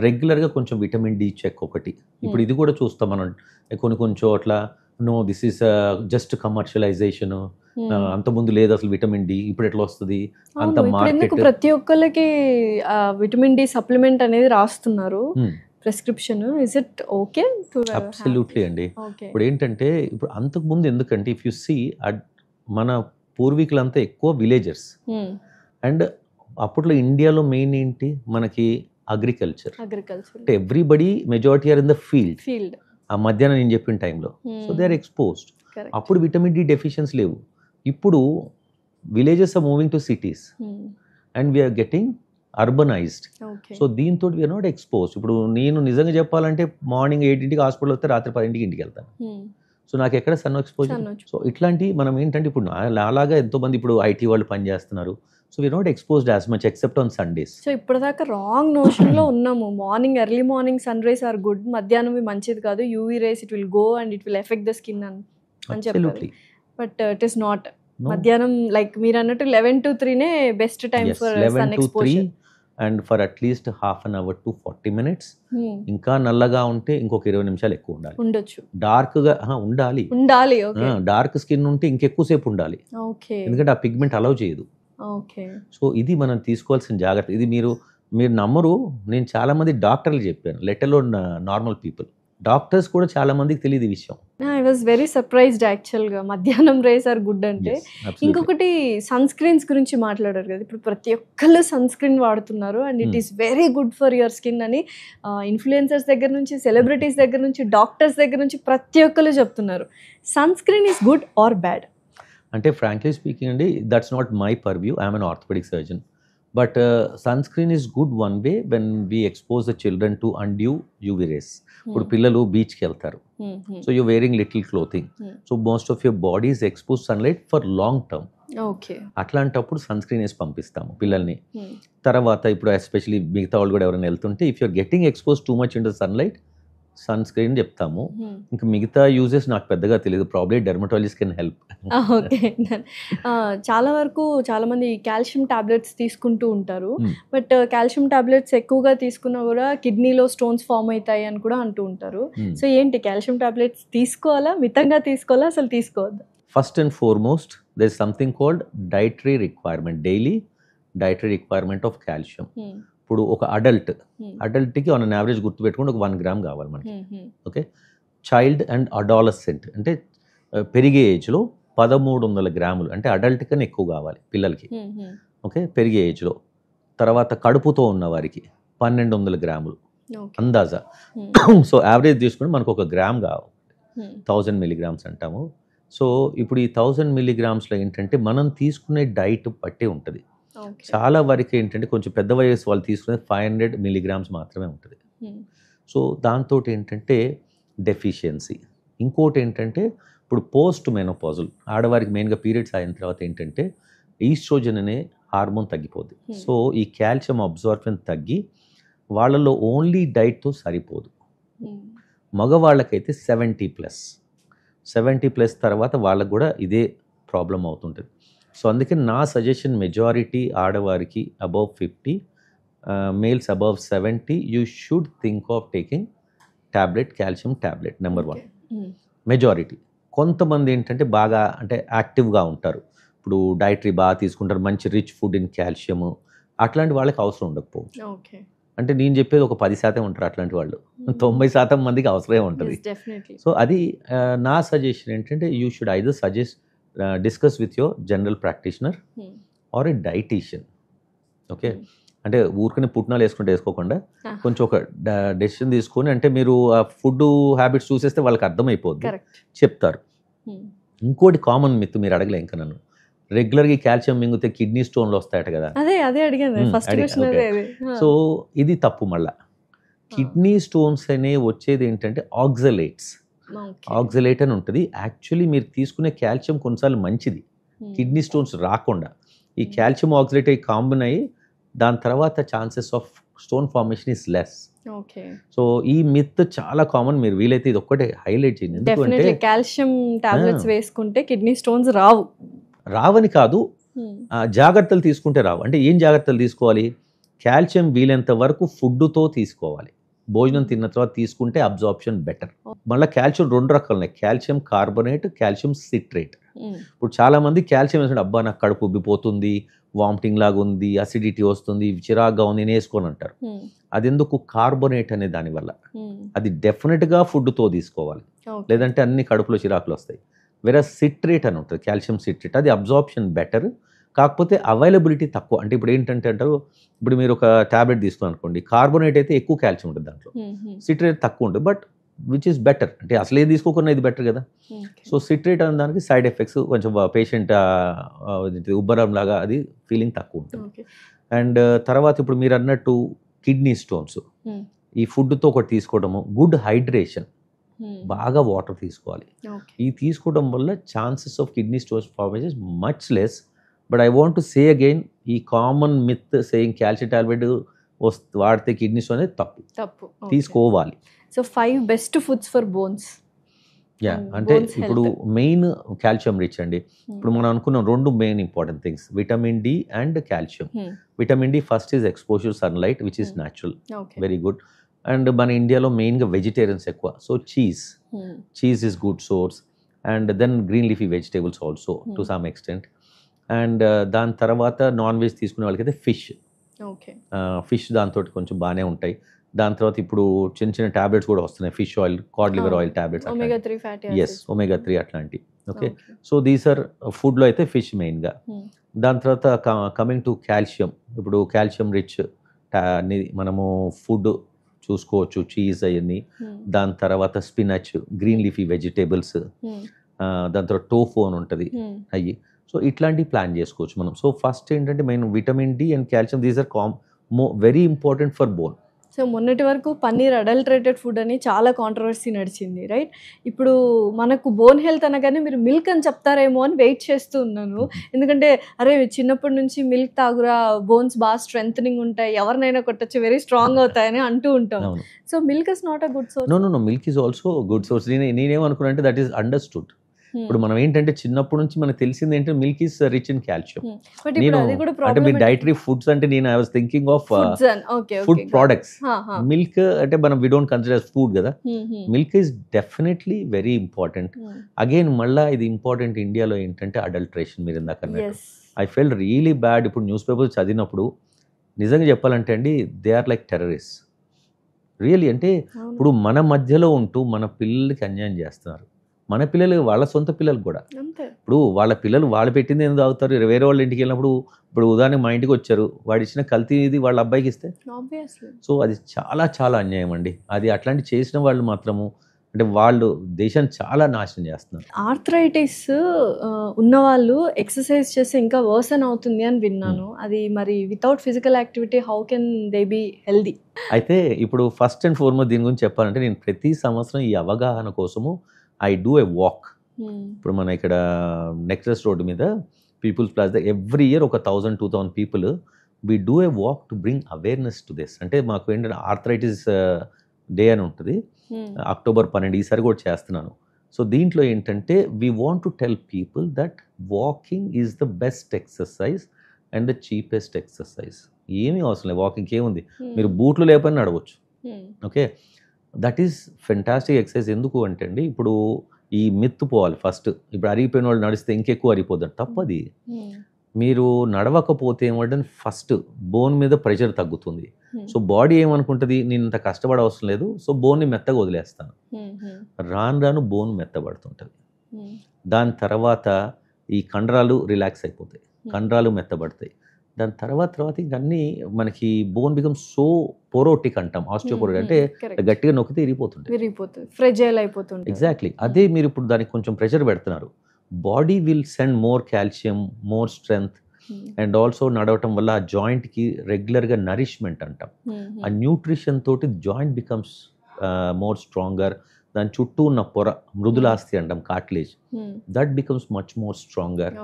రెగ్యులర్గా కొంచెం విటమిన్ డి చెక్ ఒకటి. ఇప్పుడు ఇది కూడా చూస్తాం మనం కొన్ని చోట్ల, no this is just commercialisation, అంతకుముందు లేదు అసలు విటమిన్ డి, ఇప్పుడు ఎట్లా వస్తుంది అంత మార్కెట్. ప్రతి ఒక్కరికి విటమిన్ డి సప్లిమెంట్ అనేది రాస్తున్నారు prescription. Is it okay? Absolutely అండి. ఇప్పుడు ఏంటంటే ఇప్పుడు అంతకుముందు ఎందుకంటే ఇఫ్ యు సీ మన పూర్వీకులంతా ఎక్కువ విలేజర్స్, అండ్ అప్పట్లో ఇండియాలో మెయిన్ ఏంటి మనకి అగ్రికల్చర్. అంటే everybody majority are in the field. ఆ మధ్యాహ్నం నేను చెప్పిన టైంలో, సో దే ఆర్ ఎక్స్పోజ్డ్. అప్పుడు విటమిన్ డి డెఫిషియన్సీ లేవు. ఇప్పుడు villages are moving to cities and we're getting urbanised. So దీంతో వీఆర్ నాట్ ఎక్స్పోజ్. ఇప్పుడు నేను నిజంగా చెప్పాలంటే మార్నింగ్ 8 హాస్పిటల్ వస్తే రాత్రి 10 ఇంటికి వెళ్తాను. సో నాకు ఎక్కడ సన్ ఎక్స్పోజర్. సో ఇట్లాంటి మనం ఏంటంటే ఇప్పుడు అలాగా ఎంతోమంది ఇప్పుడు ఐటీ వాళ్ళు పనిచేస్తున్నారు. So we're not exposed as much except on Sundays. So ఇప్పటిదాకా రాంగ్ నోషన్లో ఉన్నాము. Morning early morning sun rays are good, మధ్యాహ్నం మంచిది కాదు, UV rays it will go and it will effect the skin అని చెప్పారు. But it is not. మధ్యాహ్నం like మీరు అన్నట్టు 11 to 3 best time for sun exposure. And for at least half an hour to 40 minutes. ఇంకా నల్లగా ఉంటే ఇంకొక 20 నిమిషాలు ఎక్కువ ఉండాలి. ఉండొచ్చు. డార్క్గా ఉండాలి. డార్క్ స్కిన్ ఉంటే ఇంకెక్కువసేపు ఉండాలి, ఎందుకంటే ఆ పిగ్మెంట్ అలౌ చేయదు. సో ఇది మనం తీసుకోవాల్సిన జాగ్రత్త. ఇది మీరు నమ్మరు, నేను చాలా మంది డాక్టర్లు చెప్పాను, let alone normal people. Doctors కూడా చాలా మందికి తెలియదు ఈ విషయం. ఐ వాజ్ వెరీ సర్ప్రైజ్డ్ యాక్చువల్గా మధ్యాహ్నం రేస్ ఆర్ గుడ్ అంటే. ఇంకొకటి సన్ స్క్రీన్స్ గురించి మాట్లాడారు కదా, ఇప్పుడు ప్రతి ఒక్కళ్ళు సన్ స్క్రీన్ వాడుతున్నారు and it is very good for your skin అని ఇన్ఫ్లుయెన్సర్స్ దగ్గర నుంచి, సెలబ్రిటీస్ దగ్గర నుంచి, డాక్టర్స్ దగ్గర నుంచి ప్రతి ఒక్కళ్ళు చెప్తున్నారు. Sunscreen is good or bad? అంటే ఫ్రాంక్లీ స్పీకింగ్ అండి, that's not my purview. I'm an orthopaedic surgeon. But sunscreen is good one way when we expose the children to undue UV rays. ఇప్పుడు పిల్లలు బీచ్కి వెళ్తారు, so you wearing little clothing, so most of your body is expose sunlight for long term. అట్లాంటప్పుడు sunscreen వేసి పంపిస్తాము పిల్లల్ని. తర్వాత ఇప్పుడు ఎస్పెషలీ మిగతా వాళ్ళు కూడా ఎవరైనా వెళ్తుంటే, if you're getting expose too much in the sunlight, sunscreen చెప్తాము. ఇంకా మిగతా యూజెస్ నాకు పెద్దగా తెలియదు, probably dermatologist can help. Okay. చాలా వరకు చాలా మంది కాల్షియం టాబ్లెట్స్ తీసుకుంటూ ఉంటారు, బట్ కాల్షియం టాబ్లెట్స్ ఎక్కువగా తీసుకున్నా కూడా కిడ్నీలో స్టోన్స్ ఫామ్ అవుతాయి అని కూడా అంటూ ఉంటారు. సో ఏంటి, కాల్షియం టాబ్లెట్స్ తీసుకోవాలా, మితంగా తీసుకోవాలా, అసలు తీసుకోవద్దా? First and foremost there is something called dietary requirement, daily dietary requirement of calcium. ఇప్పుడు ఒక అడల్ట్కి ఆన్ అన్ యావరేజ్ గుర్తుపెట్టుకుంటే ఒక 1 gram కావాలి మనకి. ఓకే. చైల్డ్ అండ్ అడాలసెంట్ అంటే పెరిగే ఏజ్లో 1300 grams, అంటే అడల్ట్ కన్నా ఎక్కువ కావాలి పిల్లలకి. ఓకే, పెరిగే ఏజ్లో. తర్వాత కడుపుతో ఉన్న వారికి 1200 grams అందాజా. సో యావరేజ్ తీసుకుంటే మనకు 1 gram కావాలి, 1000 milligrams అంటాము. సో ఇప్పుడు ఈ 1000 milligrams ఏంటంటే మనం తీసుకునే డైట్ బట్టే ఉంటుంది. చాలా వరకు ఏంటంటే కొంచెం పెద్ద వయసు వాళ్ళు తీసుకునేది 500 milligrams మాత్రమే ఉంటుంది. సో దాంతో ఏంటంటే డెఫిషియన్సీ. ఇంకోటి ఏంటంటే ఇప్పుడు పోస్ట్ మెనోపాజల్ ఆడవారికి మెయిన్గా పీరియడ్స్ అయిన తర్వాత ఏంటంటే ఈస్ట్రోజన్ అనే హార్మోన్ తగ్గిపోద్ది. సో ఈ కాల్షియం అబ్జార్ప్షన్ తగ్గి వాళ్ళలో ఓన్లీ డైట్తో సరిపోదు. మగవాళ్ళకైతే 70+. 70+ తర్వాత వాళ్ళకు కూడా ఇదే ప్రాబ్లం అవుతుంటుంది. సో అందుకని నా సజెషన్ మెజారిటీ ఆడవారికి above 50, males above 70, you should think of taking tablet, calcium tablet number 1. Majority. కొంతమంది ఏంటంటే బాగా అంటే యాక్టివ్గా ఉంటారు, ఇప్పుడు డైటరీ బాగా తీసుకుంటారు, మంచి రిచ్ ఫుడ్ ఇన్ కాల్షియము, అట్లాంటి వాళ్ళకి అవసరం ఉండకపోవచ్చు. అంటే నేను చెప్పేది ఒక 10% ఉంటారు అట్లాంటి వాళ్ళు, 90% మందికి అవసరమే ఉంటుంది. సో అది నా సజెషన్ ఏంటంటే you should either suggest discuss with your general practitioner or a dietitian. Okay, అంటే ఊరికనే పుట్నాలు వేసుకోకుండా కొంచెం ఒక డెసిషన్ తీసుకొని, అంటే మీరు ఆ ఫుడ్ హ్యాబిట్స్ చూసేస్తే వాళ్ళకి అర్థమైపోద్ది, చెప్తారు. ఇంకోటి కామన్ మిత్ మీరు అడగలే ఇంకా నన్ను, రెగ్యులర్గా కాల్షియం మింగితే కిడ్నీ స్టోన్లు వస్తాయట కదా. సో ఇది తప్పు. మళ్ళా కిడ్నీ స్టోన్స్ అనేవి వచ్చేది ఏంటంటే ఆక్సలేట్స్, ఆక్సలేట్ అని ఉంటుంది. యాక్చువల్లీ మీరు తీసుకునే కాల్షియం కొన్నిసార్లు మంచిది కిడ్నీ స్టోన్స్ రాకుండా, ఈ కాల్షియం ఆక్సలేట్ అయ్యి కాంబిన్ అయ్యి దాని తర్వాత chances of stone formation is less. So ఈ మిత్ చాలా కామన్, మీరు వీలైతే ఇది ఒక్కటే హైలైట్ చేయండి. ఎందుకంటే కాల్షియం టాబ్లెట్స్ వేసుకుంటే కిడ్నీ స్టోన్స్ రావని కాదు, జాగ్రత్తలు తీసుకుంటే రావు. అంటే ఏం జాగ్రత్తలు తీసుకోవాలి? కాల్షియం వీలైనంత వరకు ఫుడ్తో తీసుకోవాలి, భోజనం తిన్న తర్వాత తీసుకుంటే అబ్జార్ప్షన్ బెటర్. మళ్ళీ కాల్షియం 2 రకాలు ఉన్నాయి, కాల్షియం కార్బోనేట్, కాల్షియం సిట్రేట్. ఇప్పుడు చాలా మంది కాల్షియం వేసుకుంటే అబ్బా నాకు కడుపు ఉబ్బిపోతుంది, వామిటింగ్ లాగా ఉంది, అసిడిటీ వస్తుంది, చిరాగ్గా ఉంది, నేను వేసుకొని అంటారు. అది ఎందుకు? కార్బోనేట్ అనే దానివల్ల. అది డెఫినెట్గా ఫుడ్తో తీసుకోవాలి, లేదంటే అన్ని కడుపులో చిరాకులు వస్తాయి. వేరే సిట్రేట్ అని ఉంటుంది, కాల్షియం సిట్రేట్, అది అబ్జార్ప్షన్ బెటర్, కాకపోతే అవైలబిలిటీ తక్కువ. అంటే ఇప్పుడు ఏంటంటే అంటారు, ఇప్పుడు మీరు ఒక ట్యాబ్లెట్ తీసుకుని అనుకోండి, కార్బోనేట్ అయితే ఎక్కువ కాల్షియం ఉంటుంది దాంట్లో, సిట్రేట్ తక్కువ ఉంటుంది, బట్ విచ్ ఈస్ బెటర్. అంటే అసలు ఏది తీసుకోకుండా ఇది బెటర్ కదా. సో సిట్రేట్ అనే దానికి సైడ్ ఎఫెక్ట్స్ కొంచెం పేషెంట్ ఉబ్బరం లాగా అది ఫీలింగ్ తక్కువ ఉంటుంది. అండ్ తర్వాత ఇప్పుడు మీరు అన్నట్టు కిడ్నీ స్టోన్స్, ఈ ఫుడ్తో ఒకటి తీసుకోవడము, గుడ్ హైడ్రేషన్, బాగా వాటర్ తీసుకోవాలి. ఈ తీసుకోవడం వల్ల chances of kidney stones formation much less. But I want to say again, ఈ common myth saying calcium tablet వాడితే కిడ్నీ స్టోన్ అనేది తప్పు, తీసుకోవాలి. So 5 best foods for bones. అంటే ఇప్పుడు మెయిన్ కాల్షియం రిచ్ అండి. ఇప్పుడు మనం అనుకున్నాం 2 main important things, vitamin D and calcium. Vitamin D first is exposure sunlight which is natural, very good. And మన ఇండియాలో మెయిన్గా వెజిటేరియన్స్ ఎక్కువ, so cheese is good source. And then green leafy vegetables also to some extent. And దాని తర్వాత non veg తీసుకునే వాళ్ళకైతే fish దాంతో కొంచెం బాగానే ఉంటాయి. దాని తర్వాత ఇప్పుడు చిన్న చిన్న ట్యాబ్లెట్స్ కూడా వస్తున్నాయి, fish oil, card liver oil tablets, omega 3 అట్లాంటి. ఓకే, సో దీస్ ఆర్ ఫుడ్లో అయితే ఫిష్ మెయిన్గా. దాని తర్వాత కమింగ్ టు కాల్షియం, ఇప్పుడు కాల్షియం రిచ్ మనము ఫుడ్ చూసుకోవచ్చు, చీజ్ అవన్నీ. దాని తర్వాత స్పినచ్, గ్రీన్ లీఫీ వెజిటేబుల్స్, దాని తర్వాత టోఫు అని ఉంటుంది అవి. సో ఇట్లాంటివి ప్లాన్ చేసుకోవచ్చు మనం. సో ఫస్ట్ ఏంటంటే main vitamin D and calcium, these are very important for bone. So మొన్నటి వరకు పన్నీర్ అడల్టరేటెడ్ ఫుడ్ అని చాలా కాంట్రవర్సీ నడిచింది, రైట్? ఇప్పుడు మనకు బోన్ హెల్త్ అనగానే మీరు మిల్క్ అని చెప్తారేమో అని వెయిట్ చేస్తూ ఉన్నాను. ఎందుకంటే అరే చిన్నప్పటి నుంచి మిల్క్ తాగురా, బోన్స్ బాగా స్ట్రెంథనింగ్ ఉంటాయి, ఎవరినైనా కొట్టచ్చు, వెరీ స్ట్రాంగ్ అవుతాయని అంటూ ఉంటాం. So milk is not a good source. No, milk is also good source. నేనేమనుకున్నా అంటే దట్ ఈస్ అండర్స్టూడ్. ఇప్పుడు మనం ఏంటంటే చిన్నప్పటి నుంచి మనకు తెలిసింది ఏంటంటే milk is rich in calcium. అంటే మీ డైటరీ ఫుడ్స్ అంటే నేను I was thinking of food products. Milk అంటే మనం వి డోంట్ కన్సిడర్ ఫుడ్ కదా. Milk is definitely very important. Again మళ్ళా ఇది ఇంపార్టెంట్ ఇండియాలో ఏంటంటే అడల్ట్రేషన్. మీరు ఇందాక ఐ ఫెల్ రియలీ బ్యాడ్. ఇప్పుడు న్యూస్ పేపర్స్ చదివినప్పుడు నిజంగా చెప్పాలంటే అండి, they are like terrorist really. అంటే ఇప్పుడు మన మధ్యలో ఉంటూ మన పిల్లలకి అన్యాయం చేస్తున్నారు. మన పిల్లలు వాళ్ళ సొంత పిల్లలు కూడా, ఇప్పుడు వాళ్ళ పిల్లలు వాళ్ళు పెట్టింది ఎందుకు తాగుతారు? వేరే వాళ్ళ ఇంటికి వెళ్ళినప్పుడు, ఇప్పుడు ఉదాహరణకి మా ఇంటికి వచ్చారు, వాడు ఇచ్చిన కల్తీది వాళ్ళ అబ్బాయికి ఇస్తే, సో అది చాలా చాలా అన్యాయం అండి. అది అట్లాంటి చేసిన వాళ్ళు మాత్రము అంటే వాళ్ళు దేశాన్ని చాలా నాశనం చేస్తున్నారు. ఆర్థరైటిస్ ఉన్నవాళ్ళు ఎక్సర్సైజ్ చేస్తే ఇంకా వర్సన్ అవుతుంది అని విన్నాను. అది మరి without physical activity how can they be healthy? అయితే ఇప్పుడు ఫస్ట్ అండ్ ఫార్మోస్ట్ దీని గురించి చెప్పాలంటే, నేను ప్రతి సంవత్సరం ఈ అవగాహన కోసము ఐ డూ ఏ వాక్. ఇప్పుడు మన ఇక్కడ నెక్లెస్ రోడ్ మీద పీపుల్స్ ప్లాజా ఎవ్రీ ఇయర్ ఒక 1000-2000 people we do a walk to bring awareness to this. అంటే మాకు ఏంటంటే ఆర్థరైటిస్ డే అని ఉంటుంది, అక్టోబర్ 12, ఈసారి కూడా చేస్తున్నాను. సో దీంట్లో ఏంటంటే we want to tell people that walking is the best exercise and the cheapest exercise. ఏమీ అవసరం లేదు, వాకింగ్కి ఏముంది, మీరు బూట్లు లేపని నడవచ్చు. Okay, that is fantastic exercise. ఎందుకు అంటే అండి, ఇప్పుడు ఈ మిత్తు పోవాలి ఫస్ట్. ఇప్పుడు అరిగిపోయిన వాళ్ళు నడిస్తే ఇంకెక్కువ అరిగిపోద్ది, తప్పది. మీరు నడవకపోతే ఏమంటే ఫస్ట్ బోన్ మీద ప్రెషర్ తగ్గుతుంది. సో బాడీ ఏమనుకుంటుంది, నేను ఇంత కష్టపడ అవసరం లేదు, సో బోన్ని మెత్తగా వదిలేస్తాను. రాను రాను బోన్ మెత్తబడుతుంటుంది. దాని తర్వాత ఈ కండరాలు రిలాక్స్ అయిపోతాయి, కండరాలు మెత్తబడతాయి. దాని తర్వాత ఇంకన్నీ మనకి బోన్ బికమ్ సో పోరోటిక్ అంటాం, ఆస్టియోపోరోటిక్ అంటే గట్టిగా నొక్కితే విరిగిపోతుంది, ఫ్రెజైల్ అయిపోతుంది. ఎగ్జాక్ట్లీ. అదే మీరు ఇప్పుడు దానికి కొంచెం ప్రెషర్ పెడుతున్నారు, body will send more calcium, more strength. And also నడవటం వల్ల ఆ జాయింట్కి రెగ్యులర్గా నరిష్మెంట్ అంటాం. ఆ న్యూట్రిషన్ తోటి జాయింట్ బికమ్స్ మోర్ స్ట్రాంగర్. దాని చుట్టూ ఉన్న పొర, మృదులాస్తి అంటాం, cartilage, that becomes much more stronger.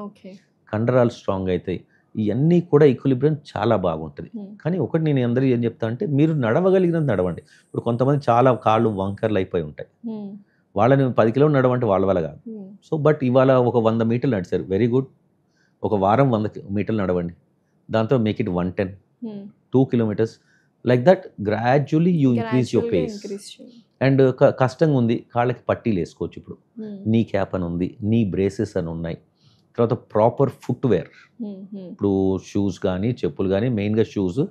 కండరాలు స్ట్రాంగ్ అవుతాయి. ఇవన్నీ కూడా ఈక్విలిబ్రియం చాలా బాగుంటుంది. కానీ ఒకటి నేను అందరూ ఏం చెప్తా అంటే, మీరు నడవగలిగినంత నడవండి. ఇప్పుడు కొంతమంది చాలా కాళ్ళు వంకర్లు అయిపోయి ఉంటాయి, వాళ్ళని 10 కిలోమీటర్లు నడవంటే వాళ్ళ వల్ల కాదు. సో బట్ ఇవాళ ఒక 100 మీటర్లు నడిచారు, వెరీ గుడ్. ఒక వారం 100 మీటర్లు నడవండి, దాంతో make it 110, 2 kilometers. Like that gradually you increase your pace. And కష్టంగా ఉంది, కాళ్ళకి పట్టీలు వేసుకోవచ్చు. ఇప్పుడు నీ క్యాప్ అని ఉంది, నీ బ్రేసెస్ అని ఉన్నాయి. తర్వాత ప్రాపర్ ఫుట్వేర్, ఇప్పుడు షూస్ కానీ చెప్పులు కానీ, మెయిన్గా షూస్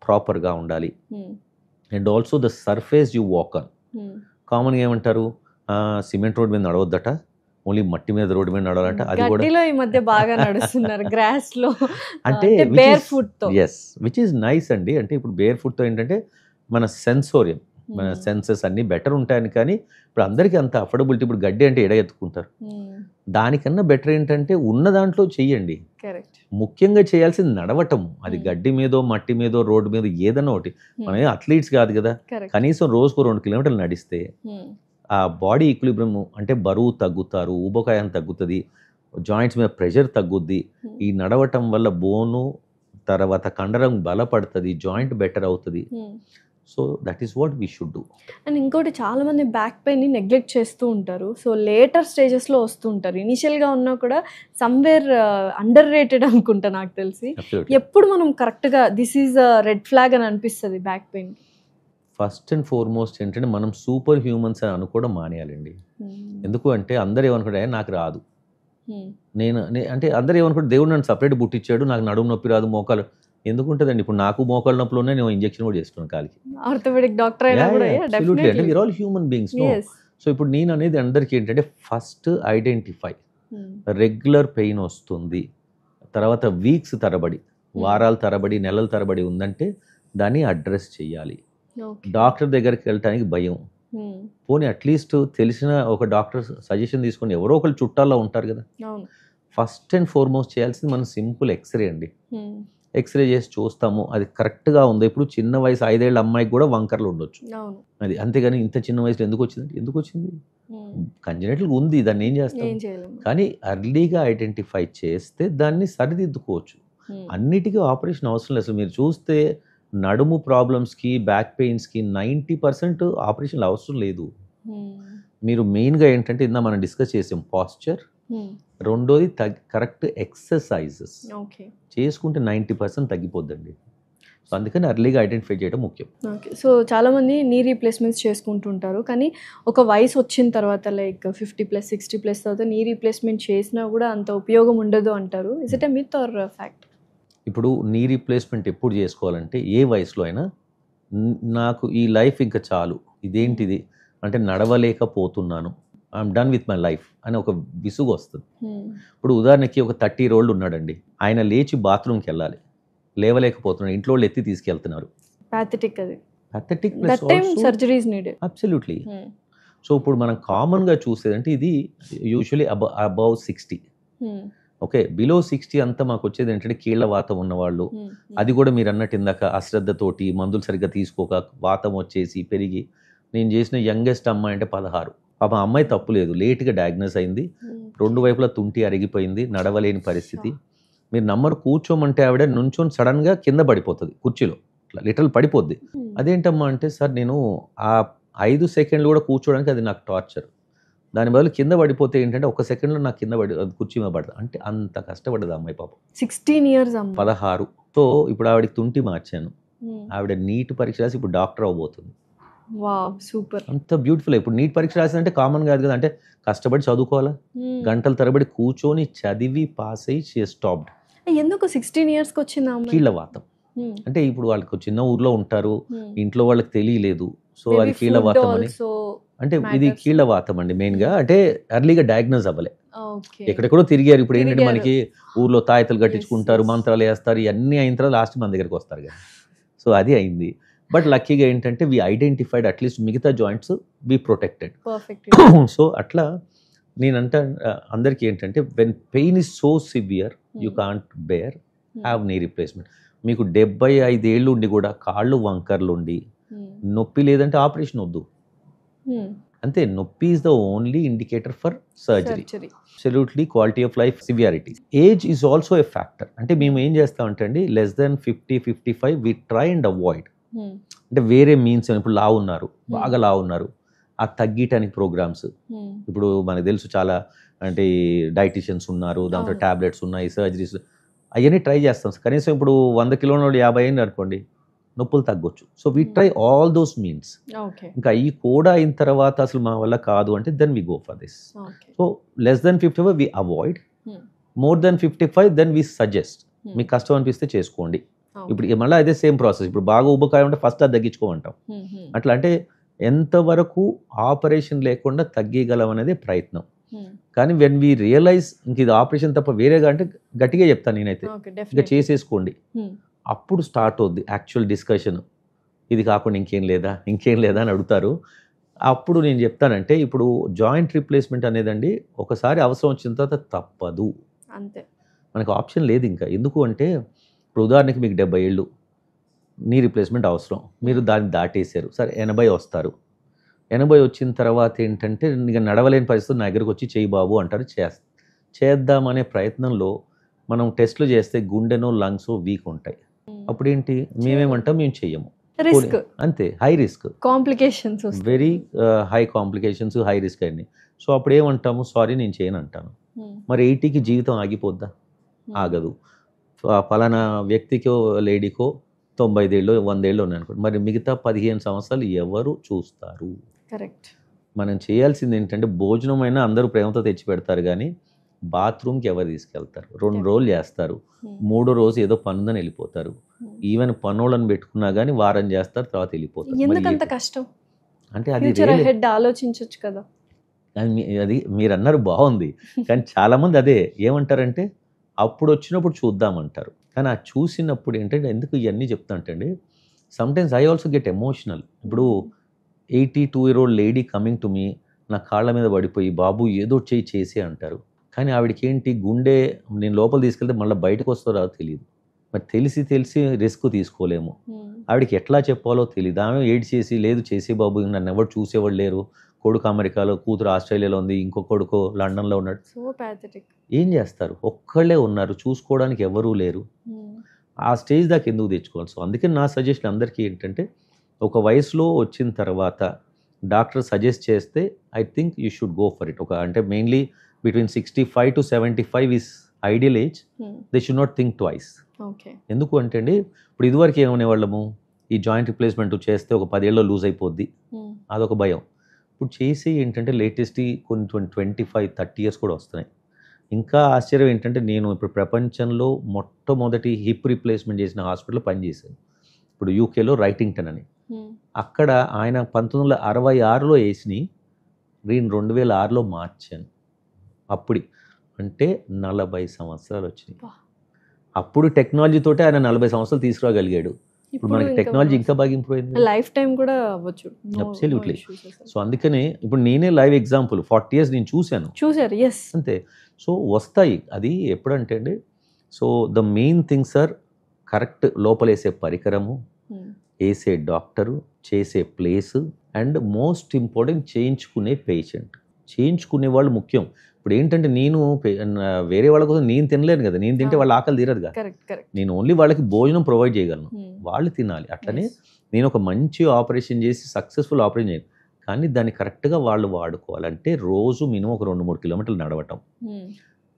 ప్రాపర్గా ఉండాలి. And also the surface you walk on. కామన్గా ఏమంటారు, సిమెంట్ రోడ్ మీద నడవద్దట, ఓన్లీ మట్టి మీద రోడ్డు మీద నడవాలంట. అది కూడా ఈ మధ్య బాగా నడుస్తున్నారు గ్రాస్ లో, అంటే బేర్ ఫుట్ తో. ఎస్, విచ్ ఈజ్ నైస్ అండి. అంటే ఇప్పుడు బేర్ ఫుట్ తో ఏంటంటే మన సెన్సోరియం, మన సెన్సెస్ అన్ని బెటర్ ఉంటాయని. కానీ ఇప్పుడు అందరికీ అంత అఫోర్డబిలిటీ, ఇప్పుడు గడ్డి అంటే ఎడ ఎత్తుకుంటారు. దానికన్నా బెటర్ ఏంటంటే ఉన్న దాంట్లో చెయ్యండి. ముఖ్యంగా చేయాల్సింది నడవటం. అది గడ్డి మీదో మట్టి మీదో రోడ్డు మీద ఏదన్నా ఒకటి. మనం అథ్లీట్స్ కాదు కదా, కనీసం రోజుకు 2 kilometers నడిస్తే ఆ బాడీ ఈక్విలిబ్రియం అంటే బరువు తగ్గుతారు, ఊబకాయం తగ్గుతుంది, జాయింట్స్ మీద ప్రెషర్ తగ్గుద్ది. ఈ నడవటం వల్ల బోను తర్వాత కండరం బలపడుతుంది, జాయింట్ బెటర్ అవుతుంది. So that is what we should do. And ఇంకోటి, చాలా మంది బ్యాక్ పెయిన్ని నెగ్లెక్ట్ చేస్తూ ఉంటారు. సో లేటర్ స్టేజెస్లో వస్తూ ఉంటారు. ఇనిషియల్గా ఉన్నా కూడా సమ్వేర్ అండర్ రేటెడ్ అనుకుంటా నాకు తెలిసి. ఎప్పుడు మనం కరెక్ట్గా దిస్ ఈజ్ రెడ్ ఫ్లాగ్ అని అనిపిస్తుంది back pain? First and foremost ఏంటంటే మనం సూపర్ హ్యూమన్స్ అని అనుకోవడం మానేయాలండి. ఎందుకు అంటే అందరూ ఏమనుకుంటే నాకు రాదు, నేను అంటే అందరూ ఏమనుకుంటే దేవుడు నన్ను సపరేట్ బుట్టిచ్చాడు, నాకు నడుము నొప్పి రాదు, మోకాలు ఎందుకు ఉంటుందండి. ఇప్పుడు నాకు మోకాలు నొప్పులు ఉన్నాయి, నేను ఇంజెక్షన్ కూడా చేస్తున్నాను కాలికి. ఆర్థోపెడిక్ డాక్టర్ అయినా కూడా అబ్సల్యూట్లీ. అంటే we're all human beings. So ఇప్పుడు నేను అనేది అందరికీ ఏంటంటే, ఫస్ట్ ఐడెంటిఫై. రెగ్యులర్ పెయిన్ వస్తుంది, తర్వాత వీక్స్ తరబడి, వారాల తరబడి, నెలల తరబడి ఉందంటే దాన్ని అడ్రస్ చేయాలి. డాక్టర్ దగ్గరికి వెళ్ళటానికి భయం, పోనీ అట్లీస్ట్ తెలిసిన ఒక డాక్టర్ సజెషన్ తీసుకొని, ఎవరో ఒకరు చుట్టాల్లో ఉంటారు కదా. ఫస్ట్ అండ్ ఫార్మోస్ట్ చేయాల్సింది మనం సింపుల్ ఎక్స్రే అండి. ఎక్స్రే చేసి చూస్తాము అది కరెక్ట్గా ఉందో. ఇప్పుడు చిన్న వయసు 5 ఏళ్ల అమ్మాయికి కూడా వంకర్లు ఉండొచ్చు, అది అంతేగాని ఇంత చిన్న వయసులో ఎందుకు వచ్చింది, ఎందుకు వచ్చింది, కంజెనిటల్ ఉంది, దాన్ని ఏం చేస్తాం. కానీ అర్లీగా ఐడెంటిఫై చేస్తే దాన్ని సరిదిద్దుకోవచ్చు. అన్నిటికీ ఆపరేషన్ అవసరం లేదు. అసలు మీరు చూస్తే నడుము ప్రాబ్లమ్స్కి, బ్యాక్ పెయిన్స్కి 90% ఆపరేషన్లు అవసరం లేదు. మీరు మెయిన్గా ఏంటంటే ఇందా మనం డిస్కస్ చేసాం పాస్చర్, రెండోది కరెక్ట్ ఎక్సర్సైజెస్ చేసుకుంటే 90% తగ్గిపోద్దండి. సో అందుకని అర్లీగా ఐడెంటిఫై చేయడం ముఖ్యం. ఓకే. సో చాలామంది నీ రీప్లేస్మెంట్స్ చేసుకుంటుంటారు, కానీ ఒక వయసు వచ్చిన తర్వాత లైక్ 50+, 60+ తర్వాత నీ రీప్లేస్మెంట్ చేసినా కూడా అంత ఉపయోగం ఉండదు అంటారు. Is it a myth or fact? ఇప్పుడు నీ రీప్లేస్మెంట్ ఎప్పుడు చేసుకోవాలంటే, ఏ వయసులో అయినా నాకు ఈ లైఫ్ ఇంకా చాలు, ఇదేంటిది అంటే నడవలేకపోతున్నాను, I'm done with my life అని ఒక విసుగు వస్తుంది. ఇప్పుడు ఉదాహరణకి ఒక 30 year old ఉన్నాడండి, ఆయన లేచి బాత్రూమ్కి వెళ్ళాలి, లేవలేకపోతున్నాడు, ఇంట్లో వాళ్ళు ఎత్తి తీసుకెళ్తున్నారు. ప్యాథెటిక్ అది. Pathetic plus surgeries needed. Absolutely. So ఇప్పుడు మనం కామన్గా చూసేదంటే ఇది యూజువలీ అబౌవ్ 60. ఓకే, బిలో 60 అంతా మాకు వచ్చేది ఏంటంటే కీళ్ళ వాతం ఉన్నవాళ్ళు. అది కూడా మీరు అన్నట్టు ఇందాక అశ్రద్ధతోటి మందులు సరిగ్గా తీసుకోక వాతం వచ్చేసి పెరిగి. నేను చేసిన యంగెస్ట్ అమ్మాయి అంటే 16. పాప అమ్మాయి తప్పు లేదు, లేట్గా డయాగ్నోస్ అయింది, 2 వైపులా తుంటి అరిగిపోయింది, నడవలేని పరిస్థితి. మీరు నమ్మరు, కూర్చోమంటే ఆవిడ నుంచొని సడన్గా కింద పడిపోతుంది కుర్చీలో, ఇట్లా లిటరల్ పడిపోద్ది. అదేంటమ్మా అంటే, సార్ నేను ఆ 5 seconds కూడా కూర్చోడానికి అది నాకు టార్చర్, దాని బదులు కింద పడిపోతే ఏంటంటే ఒక సెకండ్లో నాకు కింద పడి అది కుర్చీ మీద పడదు. అంటే అంత కష్టపడ్డది అమ్మాయి పాపం. 16 ఇయర్స్ అమ్మ. 16తో ఇప్పుడు ఆవిడకి తుంటి మార్చాను. ఆవిడ నీట్ పరీక్ష రాసి ఇప్పుడు డాక్టర్ అవ్వబోతుంది. Wow super. అంత బ్యూటిఫుల్. ఇప్పుడు నీట్ పరీక్ష రాసిందంటే కామన్ కాదు కదా, అంటే కష్టపడి చదువుకోవాలా, గంటల తరబడి కూర్చొని చదివి పాస్ అయ్యి షీ స్టాప్డ్. ఎందుకు 16 ఇయర్స్కి వచ్చింది అమ్మాయి? కీళ్ళవాతం. అంటే ఇప్పుడు వాళ్ళకి చిన్న ఊర్లో ఉంటారు, ఇంట్లో వాళ్ళకి తెలియలేదు, సో అది కీళ్ళవాతం అని. అంటే ఇది కీళ్ళవాతం అండి మెయిన్గా. అంటే ఎర్లీగా డయాగ్నోజ్ అవ్వలే, ఎక్కడెక్కడో తిరిగారు. ఇప్పుడు ఏంటంటే మనకి ఊర్లో తాయతలు కట్టించుకుంటారు, మంత్రాలు వేస్తారు, ఇవన్నీ అయిన తర్వాత లాస్ట్ మన దగ్గరికి వస్తారు కదా. సో అది అయింది. బట్ లక్కీగా ఏంటంటే వి ఐడెంటిఫైడ్ అట్లీస్ట్ మిగతా జాయింట్స్ బీ ప్రొటెక్టెడ్. సో అట్లా నేనంటే అందరికీ ఏంటంటే when pain is so severe you can't bear, have knee replacement. మీకు 75 ఏళ్ళు ఉండి కూడా కాళ్ళు వంకర్లు ఉండి నొప్పి లేదంటే ఆపరేషన్ వద్దు అంతే. నొప్పి is the only indicator for surgery. Absolutely quality of life, severity. Age is also a factor. అంటే మేము ఏం చేస్తామంటే అండి, less than 50-55 we try and avoid. అంటే వేరే మీన్స్, ఇప్పుడు లావు ఉన్నారు, బాగా లావు ఉన్నారు, ఆ తగ్గటానికి ప్రోగ్రామ్స్. ఇప్పుడు మనకు తెలుసు చాలా, అంటే డైటీషియన్స్ ఉన్నారు, దాంతో టాబ్లెట్స్ ఉన్నాయి, సర్జరీస్, అవన్నీ ట్రై చేస్తాం. కనీసం ఇప్పుడు 100 కిలోల 50 అయింది అనుకోండి, నొప్పులు తగ్గొచ్చు. So we try all those means. ఇంకా అవి కూడా అయిన తర్వాత అసలు మా వల్ల కాదు అంటే then we go for this. So less than 55 we avoid, more than 55 then we suggest. మీకు కష్టం అనిపిస్తే చేసుకోండి. ఇప్పుడు మళ్ళీ అదే సేమ్ ప్రాసెస్. ఇప్పుడు బాగా ఉబ్బకాయ ఉంటే ఫస్ట్ అది తగ్గించుకోమంటాం. అట్లా అంటే ఎంతవరకు ఆపరేషన్ లేకుండా తగ్గగలం అనేది ప్రయత్నం. కానీ వెన్ వీ రియలైజ్ ఇంక ఇది ఆపరేషన్ తప్ప వేరేగా అంటే గట్టిగా చెప్తాను నేనైతే, ఇంకా చేసేసుకోండి. అప్పుడు స్టార్ట్ అవుద్ది యాక్చువల్ డిస్కషన్. ఇది కాకుండా ఇంకేం లేదా అని అడుగుతారు. అప్పుడు నేను చెప్తానంటే, ఇప్పుడు జాయింట్ రీప్లేస్మెంట్ అనేదండి ఒకసారి అవసరం వచ్చిన తర్వాత తప్పదు, అంతే, మనకు ఆప్షన్ లేదు ఇంకా. ఎందుకు అంటే ఇప్పుడు ఉదాహరణకి మీకు 70 ఏళ్ళు, నీ రీప్లేస్మెంట్ అవసరం, మీరు దాన్ని దాటేశారు, సరే 80 వస్తారు. 80 వచ్చిన తర్వాత ఏంటంటే ఇక నడవలేని పరిస్థితి నా దగ్గరకు వచ్చి చేయి బాబు అంటారు. చేద్దామనే ప్రయత్నంలో మనం టెస్ట్లు చేస్తే గుండెనో లంగ్స్ వీక్ ఉంటాయి. అప్పుడు ఏంటి, మేమేమంటాం, మేము చెయ్యము, రిస్క్ అంతే, high risk, complications, very high complications, high risk అన్ని. సో అప్పుడు ఏమంటాము, సారీ నేను చేయను అంటాను. మరి 80కి జీవితం ఆగిపోద్దా? ఆగదు. ఫలానా వ్యక్తికో లేడీకో 95 ఏళ్ళు 100 ఏళ్ళు ఉన్నాయి అనుకోండి, మరి మిగతా 15 సంవత్సరాలు ఎవరు చూస్తారు? కరెక్ట్. మనం చేయాల్సింది ఏంటంటే, భోజనం అయినా అందరూ ప్రేమతో తెచ్చి పెడతారు, కానీ బాత్రూమ్కి ఎవరు తీసుకెళ్తారు? 2 రోజులు చేస్తారు, 3వ రోజు ఏదో పనుందని వెళ్ళిపోతారు. ఈవెన్ పనులను పెట్టుకున్నా కానీ వారం చేస్తారు, తర్వాత వెళ్ళిపోతారు. ఎందుకంత కష్టం అంటే అది హెడ్ ఆలోచించవచ్చు కదా. అది మీరు అన్నారు బాగుంది, కానీ చాలామంది అదే ఏమంటారంటే అప్పుడు వచ్చినప్పుడు చూద్దామంటారు. కానీ ఆ చూసినప్పుడు ఏంటంటే, ఎందుకు ఇవన్నీ చెప్తా అంటే, sometimes I also get emotional. ఇప్పుడు 82-year-old lady coming to me, నా కాళ్ళ మీద పడిపోయి బాబు ఏదో చేసి అంటారు. కానీ ఆవిడకి ఏంటి, గుండె నేను లోపల తీసుకెళ్తే మళ్ళీ బయటకు వస్తారో తెలియదు. మరి తెలిసి రిస్క్ తీసుకోలేము. ఆవిడకి ఎట్లా చెప్పాలో తెలియదు. ఆమె ఏడ్చేసి, లేదు చేసే బాబు, నన్ను ఎవరు చూసేవాళ్ళు లేరు, కొడుకు అమెరికాలో, కూతురు ఆస్ట్రేలియాలో ఉంది, ఇంకో కొడుకు లండన్లో ఉన్నాడు. So pathetic. ఏం చేస్తారు, ఒక్కళ్ళే ఉన్నారు, చూసుకోవడానికి ఎవరూ లేరు. ఆ స్టేజ్ దాకా ఎందుకు తెచ్చుకోవాలి? సో అందుకే నా సజెషన్ అందరికీ ఏంటంటే, ఒక వయసులో వచ్చిన తర్వాత డాక్టర్ సజెస్ట్ చేస్తే I think you should go for it. అంటే mainly between 65 to 75 is ideal age. They should not think twice. ఎందుకు అంటే అండి, ఇప్పుడు ఇదివరకు ఏమనేవాళ్ళము, ఈ జాయింట్ రిప్లేస్మెంట్ చేస్తే ఒక 10 ఏళ్ళలో లూజ్ అయిపోద్ది, అదొక భయం. ఇప్పుడు చేసి ఏంటంటే లేటెస్ట్ కొన్ని 25-30 years కూడా వస్తున్నాయి. ఇంకా ఆశ్చర్యం ఏంటంటే, నేను ఇప్పుడు ప్రపంచంలో మొట్టమొదటి హిప్ రీప్లేస్మెంట్ చేసిన హాస్పిటల్లో పనిచేశాను. ఇప్పుడు యూకేలో రైటింగ్టన్ అని. అక్కడ ఆయన 1966లో వేసి నేను 2006లో మార్చాను. అప్పుడు అంటే 40 సంవత్సరాలు వచ్చినాయి. అప్పుడు టెక్నాలజీతోటే ఆయన 40 సంవత్సరాలు తీసుకురాగలిగాడు. ఇప్పుడు మనకి టెక్నాలజీ ఇంకా బాగా ఇంప్రూవ్ అయింది, లైఫ్ టైం కూడా అవ్వచ్చు. అబ్సల్యూట్లీ. సో అందుకని ఇప్పుడు నేనే లైవ్ ఎగ్జాంపుల్, 40 years నేను చూశారు. ఎస్, అంతే. సో వస్తాయి. అది ఎప్పుడంటే అండి, so the main things are correct లోపలేసే పరికరము, వేసే డాక్టరు, చేసే ప్లేస్, అండ్ మోస్ట్ ఇంపార్టెంట్ చేయించుకునే పేషెంట్. చేయించుకునే వాళ్ళు ముఖ్యం. ఇప్పుడు ఏంటంటే, నేను వేరే వాళ్ళ కోసం నేను తినలేను కదా, నేను తింటే వాళ్ళ ఆకలి తీరదుగా. నేను ఓన్లీ వాళ్ళకి భోజనం ప్రొవైడ్ చేయగలను, వాళ్ళు తినాలి. అట్లనే నేను ఒక మంచి ఆపరేషన్ చేసి సక్సెస్ఫుల్ ఆపరేషన్ చేయను, కానీ దాన్ని కరెక్ట్గా వాళ్ళు వాడుకోవాలంటే రోజు మినిమం ఒక 2-3 కిలోమీటర్లు నడవటం,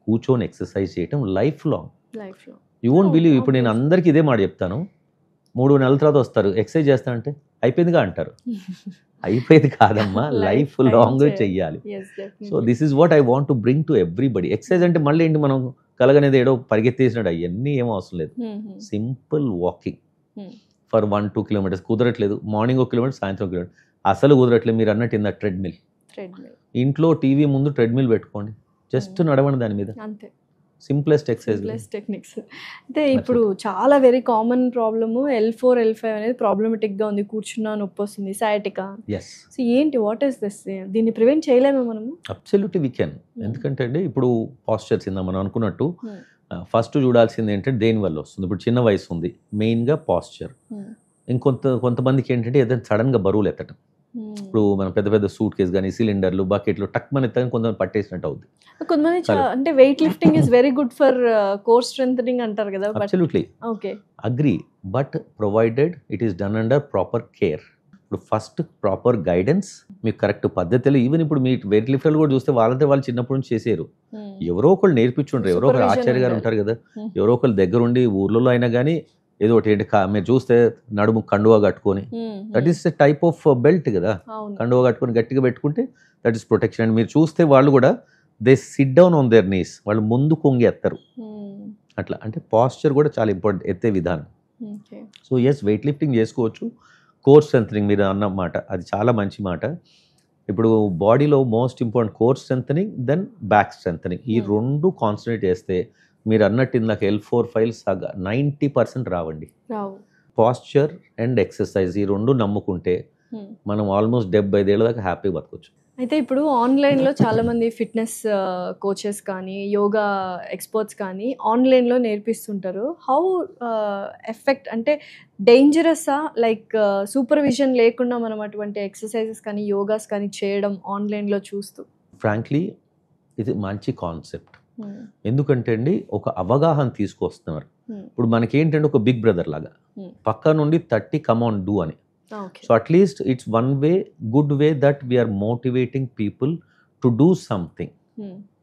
కూర్చొని ఎక్సర్సైజ్ చేయటం life long. You won't believe, ఇప్పుడు నేను అందరికీ ఇదే మాట చెప్తాను, 3 నెలల తర్వాత వస్తారు ఎక్సర్సైజ్ చేస్తా అంటే అయిపోయిందిగా అంటారు. అయిపోయింది కాదమ్మా, లైఫ్ లాంగ్ చెయ్యాలి. So this is what I want to bring to everybody. Exercise అంటే మళ్ళీ ఏంటి, మనం కలగనేది ఏడో పరిగెత్తేసినాడు అవన్నీ ఏం అవసరం లేదు. Simple walking for 1-2 kilometres. కుదరట్లేదు మార్నింగ్ 1 కిలోమీటర్, సాయంత్రం 1 కిలోమీటర్, అసలు కుదరట్లేదు మీరు అన్నట్టు ఇందా ట్రెడ్మిల్, ఇంట్లో టీవీ ముందు ట్రెడ్మిల్ పెట్టుకోండి, జస్ట్ నడవండి దాని మీద, అంతే. Simplest exercise techniques. అయితే ఇప్పుడు చాలా very common problem L4 L5 అనేది ప్రాబ్లమెటిక్గా ఉంది, కూర్చున్నా నొప్పి వస్తుంది, సయాటికా. సో ఏంటి, వాట్ ఈస్ దిస్, దీన్ని ప్రివెంట్ చేయలేము మనము? Absolutely we can. ఎందుకంటే అండి ఇప్పుడు పాస్చర్స్ ఇందా మనం అనుకున్నట్టు ఫస్ట్ చూడాల్సింది ఏంటంటే దేని వల్ల వస్తుంది. ఇప్పుడు చిన్న వయసు ఉంది, మెయిన్గా పాస్చర్. కొంతమందికి ఏంటంటే ఏదైనా సడన్గా బరువులు ఎత్తడం, ఇప్పుడు మనం పెద్ద పెద్ద సూట్ కేసు కానీ సిలిండర్లు బకెట్లు టక్ మన ఎత్తని కొంతమంది పట్టేసినట్టు అవుద్ది. కొంతమంది అంటే weight lifting is very good for core strengthening అంటారు కదా. Absolutely okay, agree, but provided it is done under proper care. ఇప్పుడు ఫస్ట్ ప్రాపర్ గైడెన్స్, మీకు కరెక్ట్ పద్ధతిలో. ఈవెన్ ఇప్పుడు మీ వెయిట్ లిఫ్టర్లు కూడా చూస్తే వాళ్ళంటే వాళ్ళు చిన్నప్పటి నుంచి చేసేరు, ఎవరో ఒకళ్ళు నేర్పించుంటారు, ఎవరో ఒకరు ఆచార్య గారు ఉంటారు కదా, ఎవరో ఒకళ్ళు దగ్గర ఉండి ఊర్లలో అయినా కానీ ఏదో ఒకటి ఏంటి మీరు చూస్తే నడుము కండువా కట్టుకొని, that is type of belt కదా, కండువా కట్టుకొని గట్టిగా పెట్టుకుంటే దట్ ఈస్ ప్రొటెక్షన్. అండ్ మీరు చూస్తే వాళ్ళు కూడా they sit down on their knees, వాళ్ళు ముందు కొంగి ఎత్తరు అట్లా. అంటే పాస్చర్ కూడా చాలా ఇంపార్టెంట్, ఎత్తే విధానం. సో ఎస్, వెయిట్ లిఫ్టింగ్ చేసుకోవచ్చు. కోర్ స్ట్రెంథనింగ్ మీరు అన్న మాట అది చాలా మంచి మాట. ఇప్పుడు బాడీలో most important core strengthening, then back strengthening. ఈ రెండు కాన్సన్ట్రేట్ చేస్తే మీరు అన్నట్టు ఇందాక L4 ఫైల్స్ 90% రావండి. పాస్చర్ అండ్ ఎక్సర్సైజ్ ఈ రెండు నమ్ముకుంటే మనం ఆల్మోస్ట్ 75 ఏళ్ళ దాకా హ్యాపీ బతకొచ్చు. అయితే ఇప్పుడు ఆన్లైన్లో చాలామంది ఫిట్నెస్ కోచెస్ కానీ యోగా ఎక్స్పర్ట్స్ కానీ ఆన్లైన్లో నేర్పిస్తుంటారు. హౌ ఎఫెక్ట్ అంటే డేంజరస్సా, లైక్ సూపర్విజన్ లేకుండా మనం అటువంటి ఎక్సర్సైజెస్ కానీ యోగాస్ కానీ చేయడం ఆన్లైన్లో చూస్తూ? ఫ్రాంక్లీ ఇది మంచి కాన్సెప్ట్. ఎందుకంటే అండి ఒక అవగాహన తీసుకొస్తున్నారు. ఇప్పుడు మనకేంటంటే ఒక బిగ్ బ్రదర్ లాగా పక్క నుండి 30 కమ్ ఆన్ డూ అని. So at least it's one way, good way that we're motivating people to do something.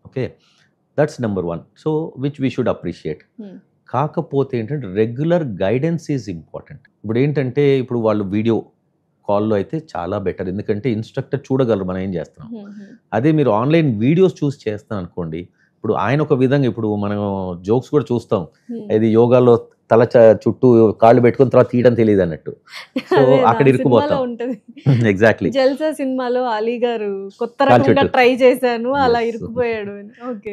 Okay, that's number 1. So which we should appreciate. కాకపోతే ఏంటంటే రెగ్యులర్ గైడెన్స్ ఈజ్ ఇంపార్టెంట్. ఇప్పుడు ఏంటంటే ఇప్పుడు వాళ్ళు వీడియో కాల్లో అయితే చాలా బెటర్, ఎందుకంటే ఇన్స్ట్రక్టర్ చూడగలరు మనం ఏం చేస్తున్నాం. అదే మీరు ఆన్లైన్ వీడియోస్ చూసి చేస్తాం అనుకోండి, ఇప్పుడు ఆయన ఒక విధంగా, ఇప్పుడు మనం జోక్స్ కూడా చూస్తాం, ఇది యోగాలో తల చుట్టూ కాళ్ళు పెట్టుకుని తర్వాత తీయడం తెలియదు అన్నట్టు. సో అక్కడ ఇరుక్కుపోతాం. ఎగ్జాక్ట్లీ, జల్సా సినిమాలో అలీ గారు కొత్త రకంగా ట్రై చేశాను, అలా ఇరుక్కుపోయాడు.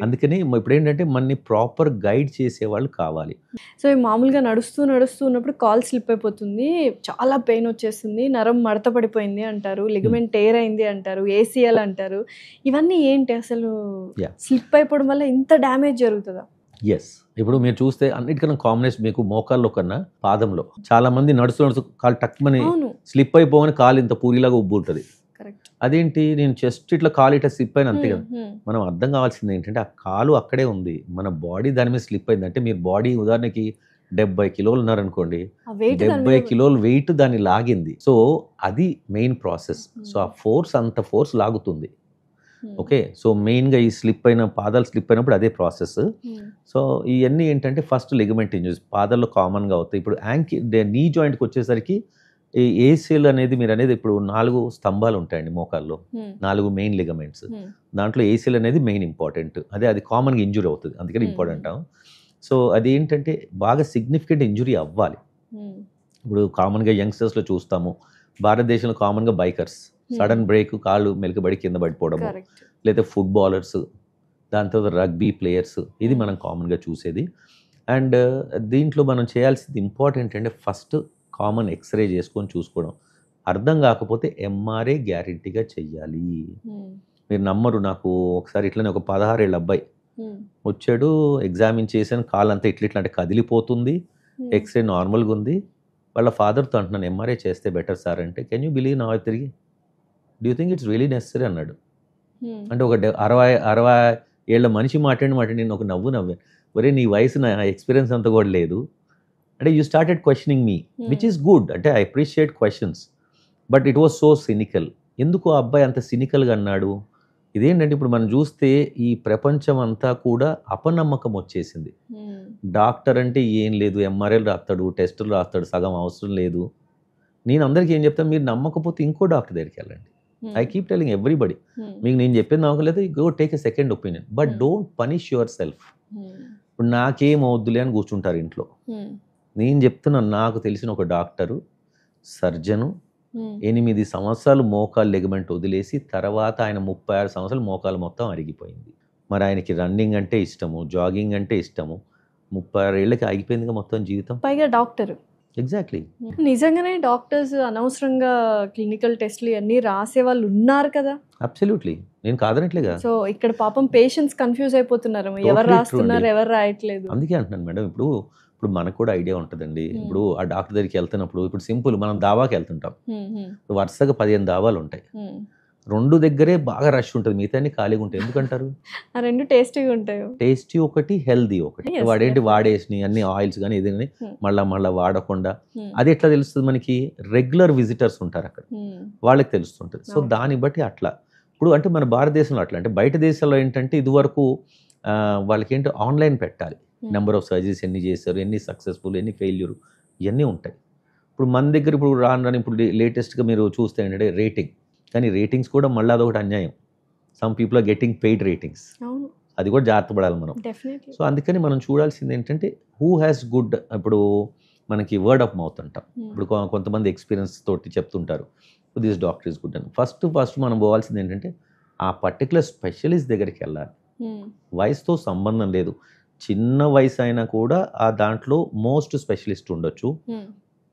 అందుకని ఇప్పుడు ఏంటంటే మనని ప్రాపర్ గైడ్ చేసే వాళ్ళు కావాలి. సో మామూలుగా నడుస్తూ ఉన్నప్పుడు కాల్ స్లిప్ అయిపోతుంది, చాలా పెయిన్ వచ్చేస్తుంది, నరం మడత పడిపోయింది అంటారు, లిగమెంట్ టేర్ అయింది అంటారు, ACL అంటారు. ఇవన్నీ ఏంటి అసలు? స్లిప్ అయిపోవడం వల్ల ఇంత డ్యామేజ్ జరుగుతుందా? ఎస్, ఇప్పుడు మీరు చూస్తే అన్నిటికన్నా కామనెస్ట్ మీకు మోకాల్లో కన్నా పాదంలో చాలా మంది నడుస్తూ కాలు టక్మని స్లిప్ అయిపోవని కాలు ఇంత పూరిలాగా ఉబ్బు ఉంటుంది. అదేంటి, నేను జస్ట్ ఇట్లా కాలు ఇట్లా స్లిప్ అయిన అంతే కదా. మనం అర్థం కావాల్సింది ఏంటంటే ఆ కాలు అక్కడే ఉంది, మన బాడీ దాని మీద స్లిప్ అయింది. అంటే మీరు బాడీ ఉదాహరణకి 70 కిలోలు ఉన్నారనుకోండి, 70 కిలోలు వెయిట్ దాన్ని లాగింది. సో అది మెయిన్ ప్రాసెస్. సో ఆ ఫోర్స్ అంత ఫోర్స్ లాగుతుంది. ఓకే, సో మెయిన్గా ఈ స్లిప్ అయిన పాదాలు స్లిప్ అయినప్పుడు అదే ప్రాసెస్. సో ఇవన్నీ ఏంటంటే ఫస్ట్ లిగమెంట్ ఇంజరీస్ పాదాల్లో కామన్గా అవుతాయి. ఇప్పుడు నీ జాయింట్కి వచ్చేసరికి ఈ ACL అనేది మీరు అనేది ఇప్పుడు 4 స్తంభాలు ఉంటాయండి మోకాల్లో, 4 మెయిన్ లిగమెంట్స్. దాంట్లో ACL అనేది మెయిన్ ఇంపార్టెంట్. అది కామన్గా ఇంజురీ అవుతుంది, అందుకని ఇంపార్టెంట్. సో అది ఏంటంటే బాగా సిగ్నిఫికెంట్ ఇంజురీ అవ్వాలి. ఇప్పుడు కామన్గా యంగ్స్టర్స్లో చూస్తాము, భారతదేశంలో కామన్గా బైకర్స్ సడన్ బ్రేక్ కాళ్ళు మెలికబడి కింద పడిపోవడము, లేదా ఫుట్బాలర్స్, దాని తర్వాత రగ్బీ ప్లేయర్స్, ఇది మనం కామన్గా చూసేది. అండ్ దీంట్లో మనం చేయాల్సింది ఇంపార్టెంట్ అంటే ఫస్ట్ కామన్ ఎక్స్రే చేసుకొని చూసుకోవడం. అర్థం కాకపోతే MRI గ్యారెంటీగా చెయ్యాలి. మీరు నమ్మరు, నాకు ఒకసారి ఇట్లనే ఒక 16 ఏళ్ళ అబ్బాయి వచ్చాడు, ఎగ్జామిన్ చేశాను, కాలు అంతా ఇట్లా అంటే కదిలిపోతుంది, ఎక్స్రే నార్మల్గా ఉంది. వాళ్ళ ఫాదర్తో అంటున్నాను MRI చేస్తే బెటర్ సార్ అంటే, కెన్ యూ బిలీవ్ నా తిరిగి do you think it's really necessary అన్నాడు. అంటే ఒక 60 ఏళ్ళ మనిషి మాట్లాడి నేను ఒక నవ్వాను. ఒరే నీ వయసు నా ఎక్స్పీరియన్స్ అంతా కూడా లేదు అంటే you started questioning me, which is good. అంటే I appreciate questions, but it was so cynical. ఎందుకు ఆ అబ్బాయి అంత సినికల్గా అన్నాడు? ఇదేంటంటే ఇప్పుడు మనం చూస్తే ఈ ప్రపంచం అంతా కూడా అపనమ్మకం వచ్చేసింది. డాక్టర్ అంటే ఏం లేదు, ఎంఆర్ఐలు రాస్తాడు, టెస్టులు రాస్తాడు, సగం అవసరం లేదు. నేను అందరికీ ఏం చెప్తాను, మీరు నమ్మకపోతే ఇంకో డాక్టర్ దగ్గరికి వెళ్ళండి. ఐ కీప్ టెలింగ్ ఎవ్రీబడి, మీకు నేను చెప్పేది నమ్మకలేదు, go take a second opinion, but don't punish yourself. ఇప్పుడు నాకేం అవద్దులే అని కూర్చుంటారు ఇంట్లో. నేను చెప్తున్నాను, నాకు తెలిసిన ఒక డాక్టరు, సర్జను, 8 సంవత్సరాలు మోకాలు లెగమెంట్ వదిలేసి తర్వాత ఆయన 36 సంవత్సరాలు మోకాలు మొత్తం అరిగిపోయింది. మరి ఆయనకి రన్నింగ్ అంటే ఇష్టము, జాగింగ్ అంటే ఇష్టము, 36 ఏళ్ళకి ఆగిపోయిందిగా మొత్తం జీవితం. పైగా డాక్టర్. ఎగ్జాక్ట్లీ. నిజంగానే డాక్టర్స్ అనవసరంగా క్లినికల్ టెస్ట్లు అన్నీ రాసే వాళ్ళు ఉన్నారు కదా. అబ్సల్యూట్లీ, నేను కాదనట్లేగా. సో ఇక్కడ పాపం పేషెంట్స్ కన్ఫ్యూజ్ అయిపోతున్నారు, ఎవరు రాస్తున్నారు ఎవరు రాయట్లేదు. అందుకే అంటున్నాను మేడం, ఇప్పుడు మనకు కూడా ఐడియా ఉంటుందండి. ఇప్పుడు ఆ డాక్టర్ దగ్గరికి వెళ్తున్నప్పుడు, ఇప్పుడు సింపుల్, మనం దావాకి వెళ్తుంటాం, వరుసగా 15 దావాలు ఉంటాయి, 2 దగ్గరే బాగా రష్ ఉంటుంది, మిగతా ఖాళీగా ఉంటాయి. ఎందుకంటారు? ఆ 2 టేస్టీగా ఉంటాయి. టేస్టీ ఒకటి, హెల్దీ ఒకటి. వాడేంటి వాడేసి అన్ని ఆయిల్స్ కానీ ఏదైనా మళ్ళా వాడకుండా. అది ఎట్లా తెలుస్తుంది మనకి? రెగ్యులర్ విజిటర్స్ ఉంటారు అక్కడ, వాళ్ళకి తెలుస్తుంటుంది. సో దాన్ని బట్టి అట్లా. ఇప్పుడు అంటే మన భారతదేశంలో అట్లా, అంటే బయట దేశాల్లో ఏంటంటే ఇదివరకు వాళ్ళకి ఏంటో ఆన్లైన్ పెట్టాలి, నెంబర్ ఆఫ్ సర్జరీస్ ఎన్ని చేశారు, ఎన్ని సక్సెస్ఫుల్, ఎన్ని ఫెయిల్యూర్, ఇవన్నీ ఉంటాయి. ఇప్పుడు మన దగ్గర ఇప్పుడు రాను ఇప్పుడు లేటెస్ట్గా మీరు చూస్తే ఏంటంటే రేటింగ్, కానీ రేటింగ్స్ కూడా మళ్ళీ అదొకటి అన్యాయం. Some people are getting paid ratings, అది కూడా జాగ్రత్త పడాలి మనం. డెఫినెట్లీ. సో అందుకని మనం చూడాల్సింది ఏంటంటే హూ హ్యాస్ గుడ్, ఇప్పుడు మనకి వర్డ్ ఆఫ్ మౌత్ అంటాం. ఇప్పుడు కొంతమంది ఎక్స్పీరియన్స్ తోటి చెప్తుంటారు దిస్ డాక్టర్ ఈస్ గుడ్ అని. ఫస్ట్ మనం పోవాల్సింది ఏంటంటే ఆ పర్టికులర్ స్పెషలిస్ట్ దగ్గరికి వెళ్ళాలి. వయసుతో సంబంధం లేదు, చిన్న వయసు అయినా కూడా ఆ దాంట్లో మోస్ట్ స్పెషలిస్ట్ ఉండొచ్చు.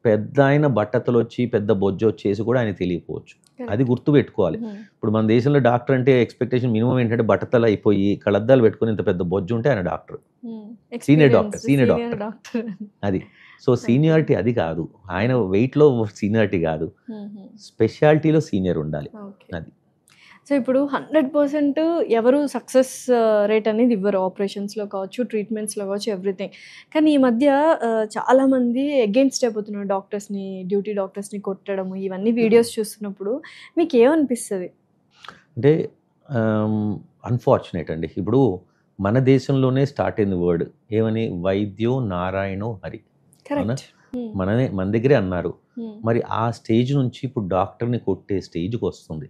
పెద్ద ఆయన బట్టతలు వచ్చి పెద్ద బొజ్జు వచ్చేసి కూడా ఆయన తెలియకపోవచ్చు. అది గుర్తు పెట్టుకోవాలి. ఇప్పుడు మన దేశంలో డాక్టర్ అంటే ఎక్స్పెక్టేషన్ మినిమం ఏంటంటే బట్టతలు అయిపోయి కళ్ళద్దాలు పెట్టుకుని ఇంత పెద్ద బొజ్జు ఉంటే ఆయన డాక్టర్, సీనియర్ డాక్టర్. అది సో సీనియారిటీ అది కాదు, ఆయన వెయిట్లో సీనియారిటీ కాదు, స్పెషాలిటీలో సీనియర్ ఉండాలి. అది. సో ఇప్పుడు 100% ఎవరు సక్సెస్ రేట్ అనేది ఇవ్వరు, ఆపరేషన్స్లో కావచ్చు, ట్రీట్మెంట్స్లో కావచ్చు, ఎవ్రీథింగ్. కానీ ఈ మధ్య చాలామంది అగెయిన్స్ట్ అయిపోతున్నారు డాక్టర్స్ని, డ్యూటీ డాక్టర్స్ని కొట్టడము, ఇవన్నీ వీడియోస్ చూస్తున్నప్పుడు మీకు ఏమనిపిస్తుంది? అంటే అన్ఫార్చునేట్ అండి. ఇప్పుడు మన దేశంలోనే స్టార్ట్ అయింది వర్డ్ ఏమని, వైద్యో నారాయణో హరి. మన దగ్గరే అన్నారు. మరి ఆ స్టేజ్ నుంచి ఇప్పుడు డాక్టర్ని కొట్టే స్టేజ్కి వస్తుంది.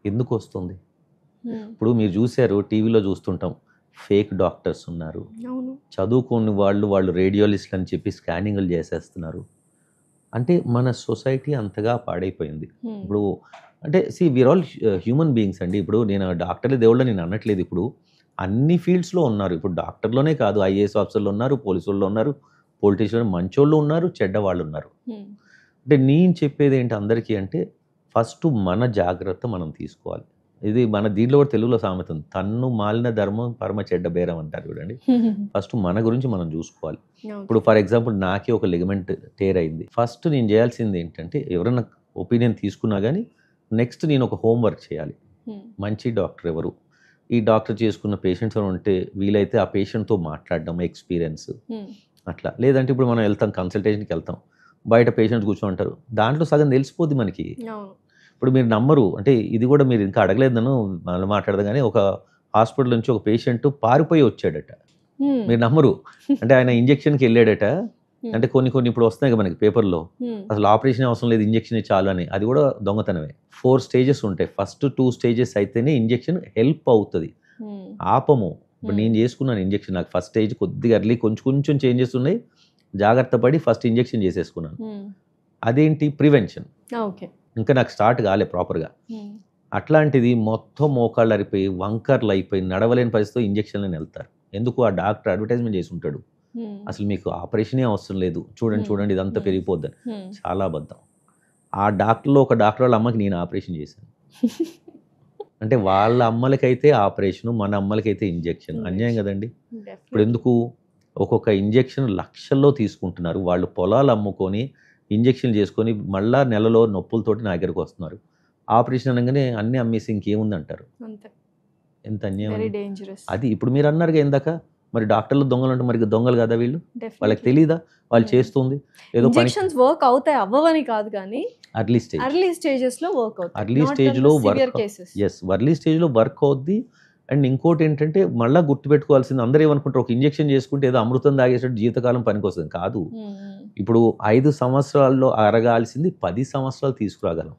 ఎందుకు వస్తుంది? ఇప్పుడు మీరు చూసారు, టీవీలో చూస్తుంటాం, ఫేక్ డాక్టర్స్ ఉన్నారు, చదువుకోని వాళ్ళు రేడియోలిస్ట్ అని చెప్పి స్కానింగ్లు చేసేస్తున్నారు. అంటే మన సొసైటీ అంతగా పాడైపోయింది. ఇప్పుడు అంటే వీఆర్ ఆల్ హ్యూమన్ బీయింగ్స్ అండి. ఇప్పుడు నేను డాక్టర్లే దేవుళ్ళ నేను అనట్లేదు. ఇప్పుడు అన్ని ఫీల్డ్స్లో ఉన్నారు. ఇప్పుడు డాక్టర్లోనే కాదు, ఐఏఎస్ ఆఫీసర్లు ఉన్నారు, పోలీసు వాళ్ళు ఉన్నారు, పొలిటీషియన్, మంచోళ్ళు ఉన్నారు, చెడ్డవాళ్ళు ఉన్నారు. అంటే నేను చెప్పేది ఏంటి అందరికీ అంటే, ఫస్ట్ మన జాగ్రత్త మనం తీసుకోవాలి. ఇది మన దీంట్లో కూడా తెలుగులో సామెత ఉంది, తన్ను మాలిన ధర్మం పరమ చెడ్డ బేరం అంటారు చూడండి. ఫస్ట్ మన గురించి మనం చూసుకోవాలి. ఇప్పుడు ఫర్ ఎగ్జాంపుల్ నాకే ఒక లిగమెంట్ టేర్ అయింది. ఫస్ట్ నేను చేయాల్సింది ఏంటంటే, ఎవరైనా ఒపీనియన్ తీసుకున్నా కానీ నెక్స్ట్ నేను ఒక హోంవర్క్ చేయాలి. మంచి డాక్టర్ ఎవరు, ఈ డాక్టర్ చేసుకున్న పేషెంట్స్ ఉంటే వీలైతే ఆ పేషెంట్తో మాట్లాడడం, ఎక్స్పీరియన్స్ అట్లా. లేదంటే ఇప్పుడు మనం వెళ్తాం, కన్సల్టేషన్కి వెళ్తాం, బయట పేషెంట్స్ కూర్చోంటారు, దాంట్లో సగం తెలిసిపోద్ది మనకి. ఇప్పుడు మీరు నమ్మరు, అంటే ఇది కూడా మీరు ఇంకా అడగలేదు, నన్ను మళ్ళీ మాట్లాడదు కానీ, ఒక హాస్పిటల్ నుంచి ఒక పేషెంట్ పారిపోయి వచ్చాడట. మీరు నమ్మరు. అంటే ఆయన ఇంజక్షన్కి వెళ్ళాడట. అంటే కొన్ని ఇప్పుడు వస్తున్నాయి కదా మనకి పేపర్లో, అసలు ఆపరేషన్ అవసరం లేదు, ఇంజక్షన్ చాలు అని. అది కూడా దొంగతనమే. 4 స్టేజెస్ ఉంటాయి. ఫస్ట్ 2 స్టేజెస్ అయితేనే ఇంజక్షన్ హెల్ప్ అవుతుంది, ఆపము. ఇప్పుడు నేను చేసుకున్నాను ఇంజక్షన్, నాకు ఫస్ట్ స్టేజ్ కొద్దిగా ఎర్లీ కొంచెం చేంజెస్ ఉన్నాయి, జాగ్రత్త పడి ఫస్ట్ ఇంజక్షన్ చేసేసుకున్నాను. అదేంటి, ప్రివెన్షన్. ఇంకా నాకు స్టార్ట్ కాలే ప్రాపర్గా. అట్లాంటిది మొత్తం మోకాళ్ళు అరిపోయి వంకర్లు అయిపోయి నడవలేని పరిస్థితితో ఇంజక్షన్లను వెళ్తారు. ఎందుకు? ఆ డాక్టర్ అడ్వర్టైజ్మెంట్ చేసి ఉంటాడు, అసలు మీకు ఆపరేషనే అవసరం లేదు, చూడండి ఇదంతా పెరిగిపోద్దని. చాలా అబద్ధం. ఆ డాక్టర్లో ఒక డాక్టర్ వాళ్ళ అమ్మకి నేను ఆపరేషన్ చేశాను. అంటే వాళ్ళ అమ్మలకైతే ఆపరేషన్, మన అమ్మలకైతే ఇంజక్షన్. అన్యాయం కదండి. ఇప్పుడు ఎందుకు ఒక్కొక్క ఇంజక్షన్ లక్షల్లో తీసుకుంటున్నారు. వాళ్ళు పొలాలు అమ్ముకొని ఇంజక్షన్లు చేసుకొని మళ్ళా నెలలో నొప్పులతోటి నా దగ్గరకు వస్తున్నారు. ఆపరేషన్ అనగానే అన్నీ అమ్మేసి ఇంకేముంది అంటారు. ఎంత అన్యాయం అది. ఇప్పుడు మీరు అన్నారుగా ఇందాక, మరి డాక్టర్లు దొంగలు అంటే మరి దొంగలు కదా వీళ్ళు? వాళ్ళకి Definitely. తెలియదా వాళ్ళు చేస్తుంది ఏదో పని? ఇంజెక్షన్స్ వర్క్ అవుతాయి అవ్వవని కాదు కానీ అర్లీ స్టేజ్ ఎర్లీ స్టేజెస్ లో వర్క్ అవుతాయి. ఎర్లీ స్టేజ్లో వర్క్ ఎర్లీ స్టేజ్లో వర్క్ అవుద్ది. అండ్ ఇంకోటి ఏంటంటే మళ్ళీ గుర్తుపెట్టుకోవాల్సింది, అందరూ ఏమనుకుంటారు ఒక ఇంజెక్షన్ చేసుకుంటే ఏదో అమృతం తాగేసేట్టు జీవితకాలం పనికొస్తుంది. కాదు, ఇప్పుడు 5 సంవత్సరాల్లో అరగాల్సింది 10 సంవత్సరాలు తీసుకురాగలం.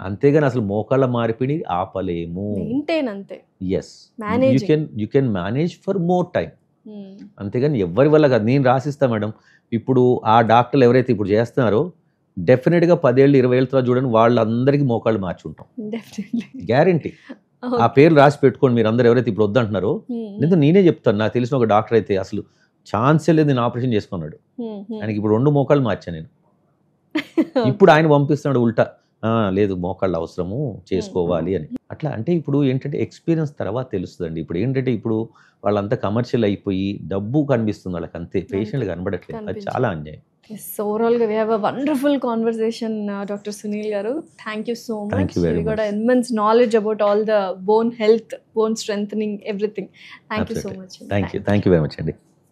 అంతేగాని అసలు మోకాళ్ళ మార్పిడి ఆపలేము. మెయింటైన్ అంతే. Yes, you can manage for more time. అంతేగాని ఎవరి వల్ల కాదు. నేను రాసిస్తా మేడం, ఇప్పుడు ఆ డాక్టర్లు ఎవరైతే ఇప్పుడు చేస్తున్నారో డెఫినెట్గా 10 ఏళ్ళు 20 ఏళ్ళ తర్వాత చూడండి వాళ్ళందరికీ మోకాళ్ళు మార్చి ఉంటాం, గ్యారంటీ. ఆ పేర్లు రాసి పెట్టుకోండి మీరు అందరు ఎవరైతే ఇప్పుడు వద్దంటున్నారో. ఎందుకంటే నేనే చెప్తాను, నాకు తెలిసిన ఒక డాక్టర్ అయితే అసలు ఛాన్సే లేదు, నేను ఆపరేషన్ చేసుకున్నాడు. ఆయనకి ఇప్పుడు 2 మోకాళ్ళు మార్చాను నేను. ఇప్పుడు ఆయన పంపిస్తున్నాడు ఉల్టా, లేదు మోకాళ్ళు అవసరము చేసుకోవాలి అని. అట్లా అంటే ఇప్పుడు ఏంటంటే ఎక్స్పీరియన్స్ తర్వాత తెలుస్తుందండి. ఇప్పుడు ఏంటంటే ఇప్పుడు వాళ్ళంతా కమర్షియల్ అయిపోయి డబ్బు కనిపిస్తుంది వాళ్ళకి, అంతే, పేషెంట్లు కనబడట్లేదు. అది చాలా అన్యాయం. ఓవరాల్గా we have a wonderful conversation doctor Sunil garu. Thank you so much. We got immense knowledge about all the bone health, bone strengthening, everything. Thank you so much. Thank you very much అండి.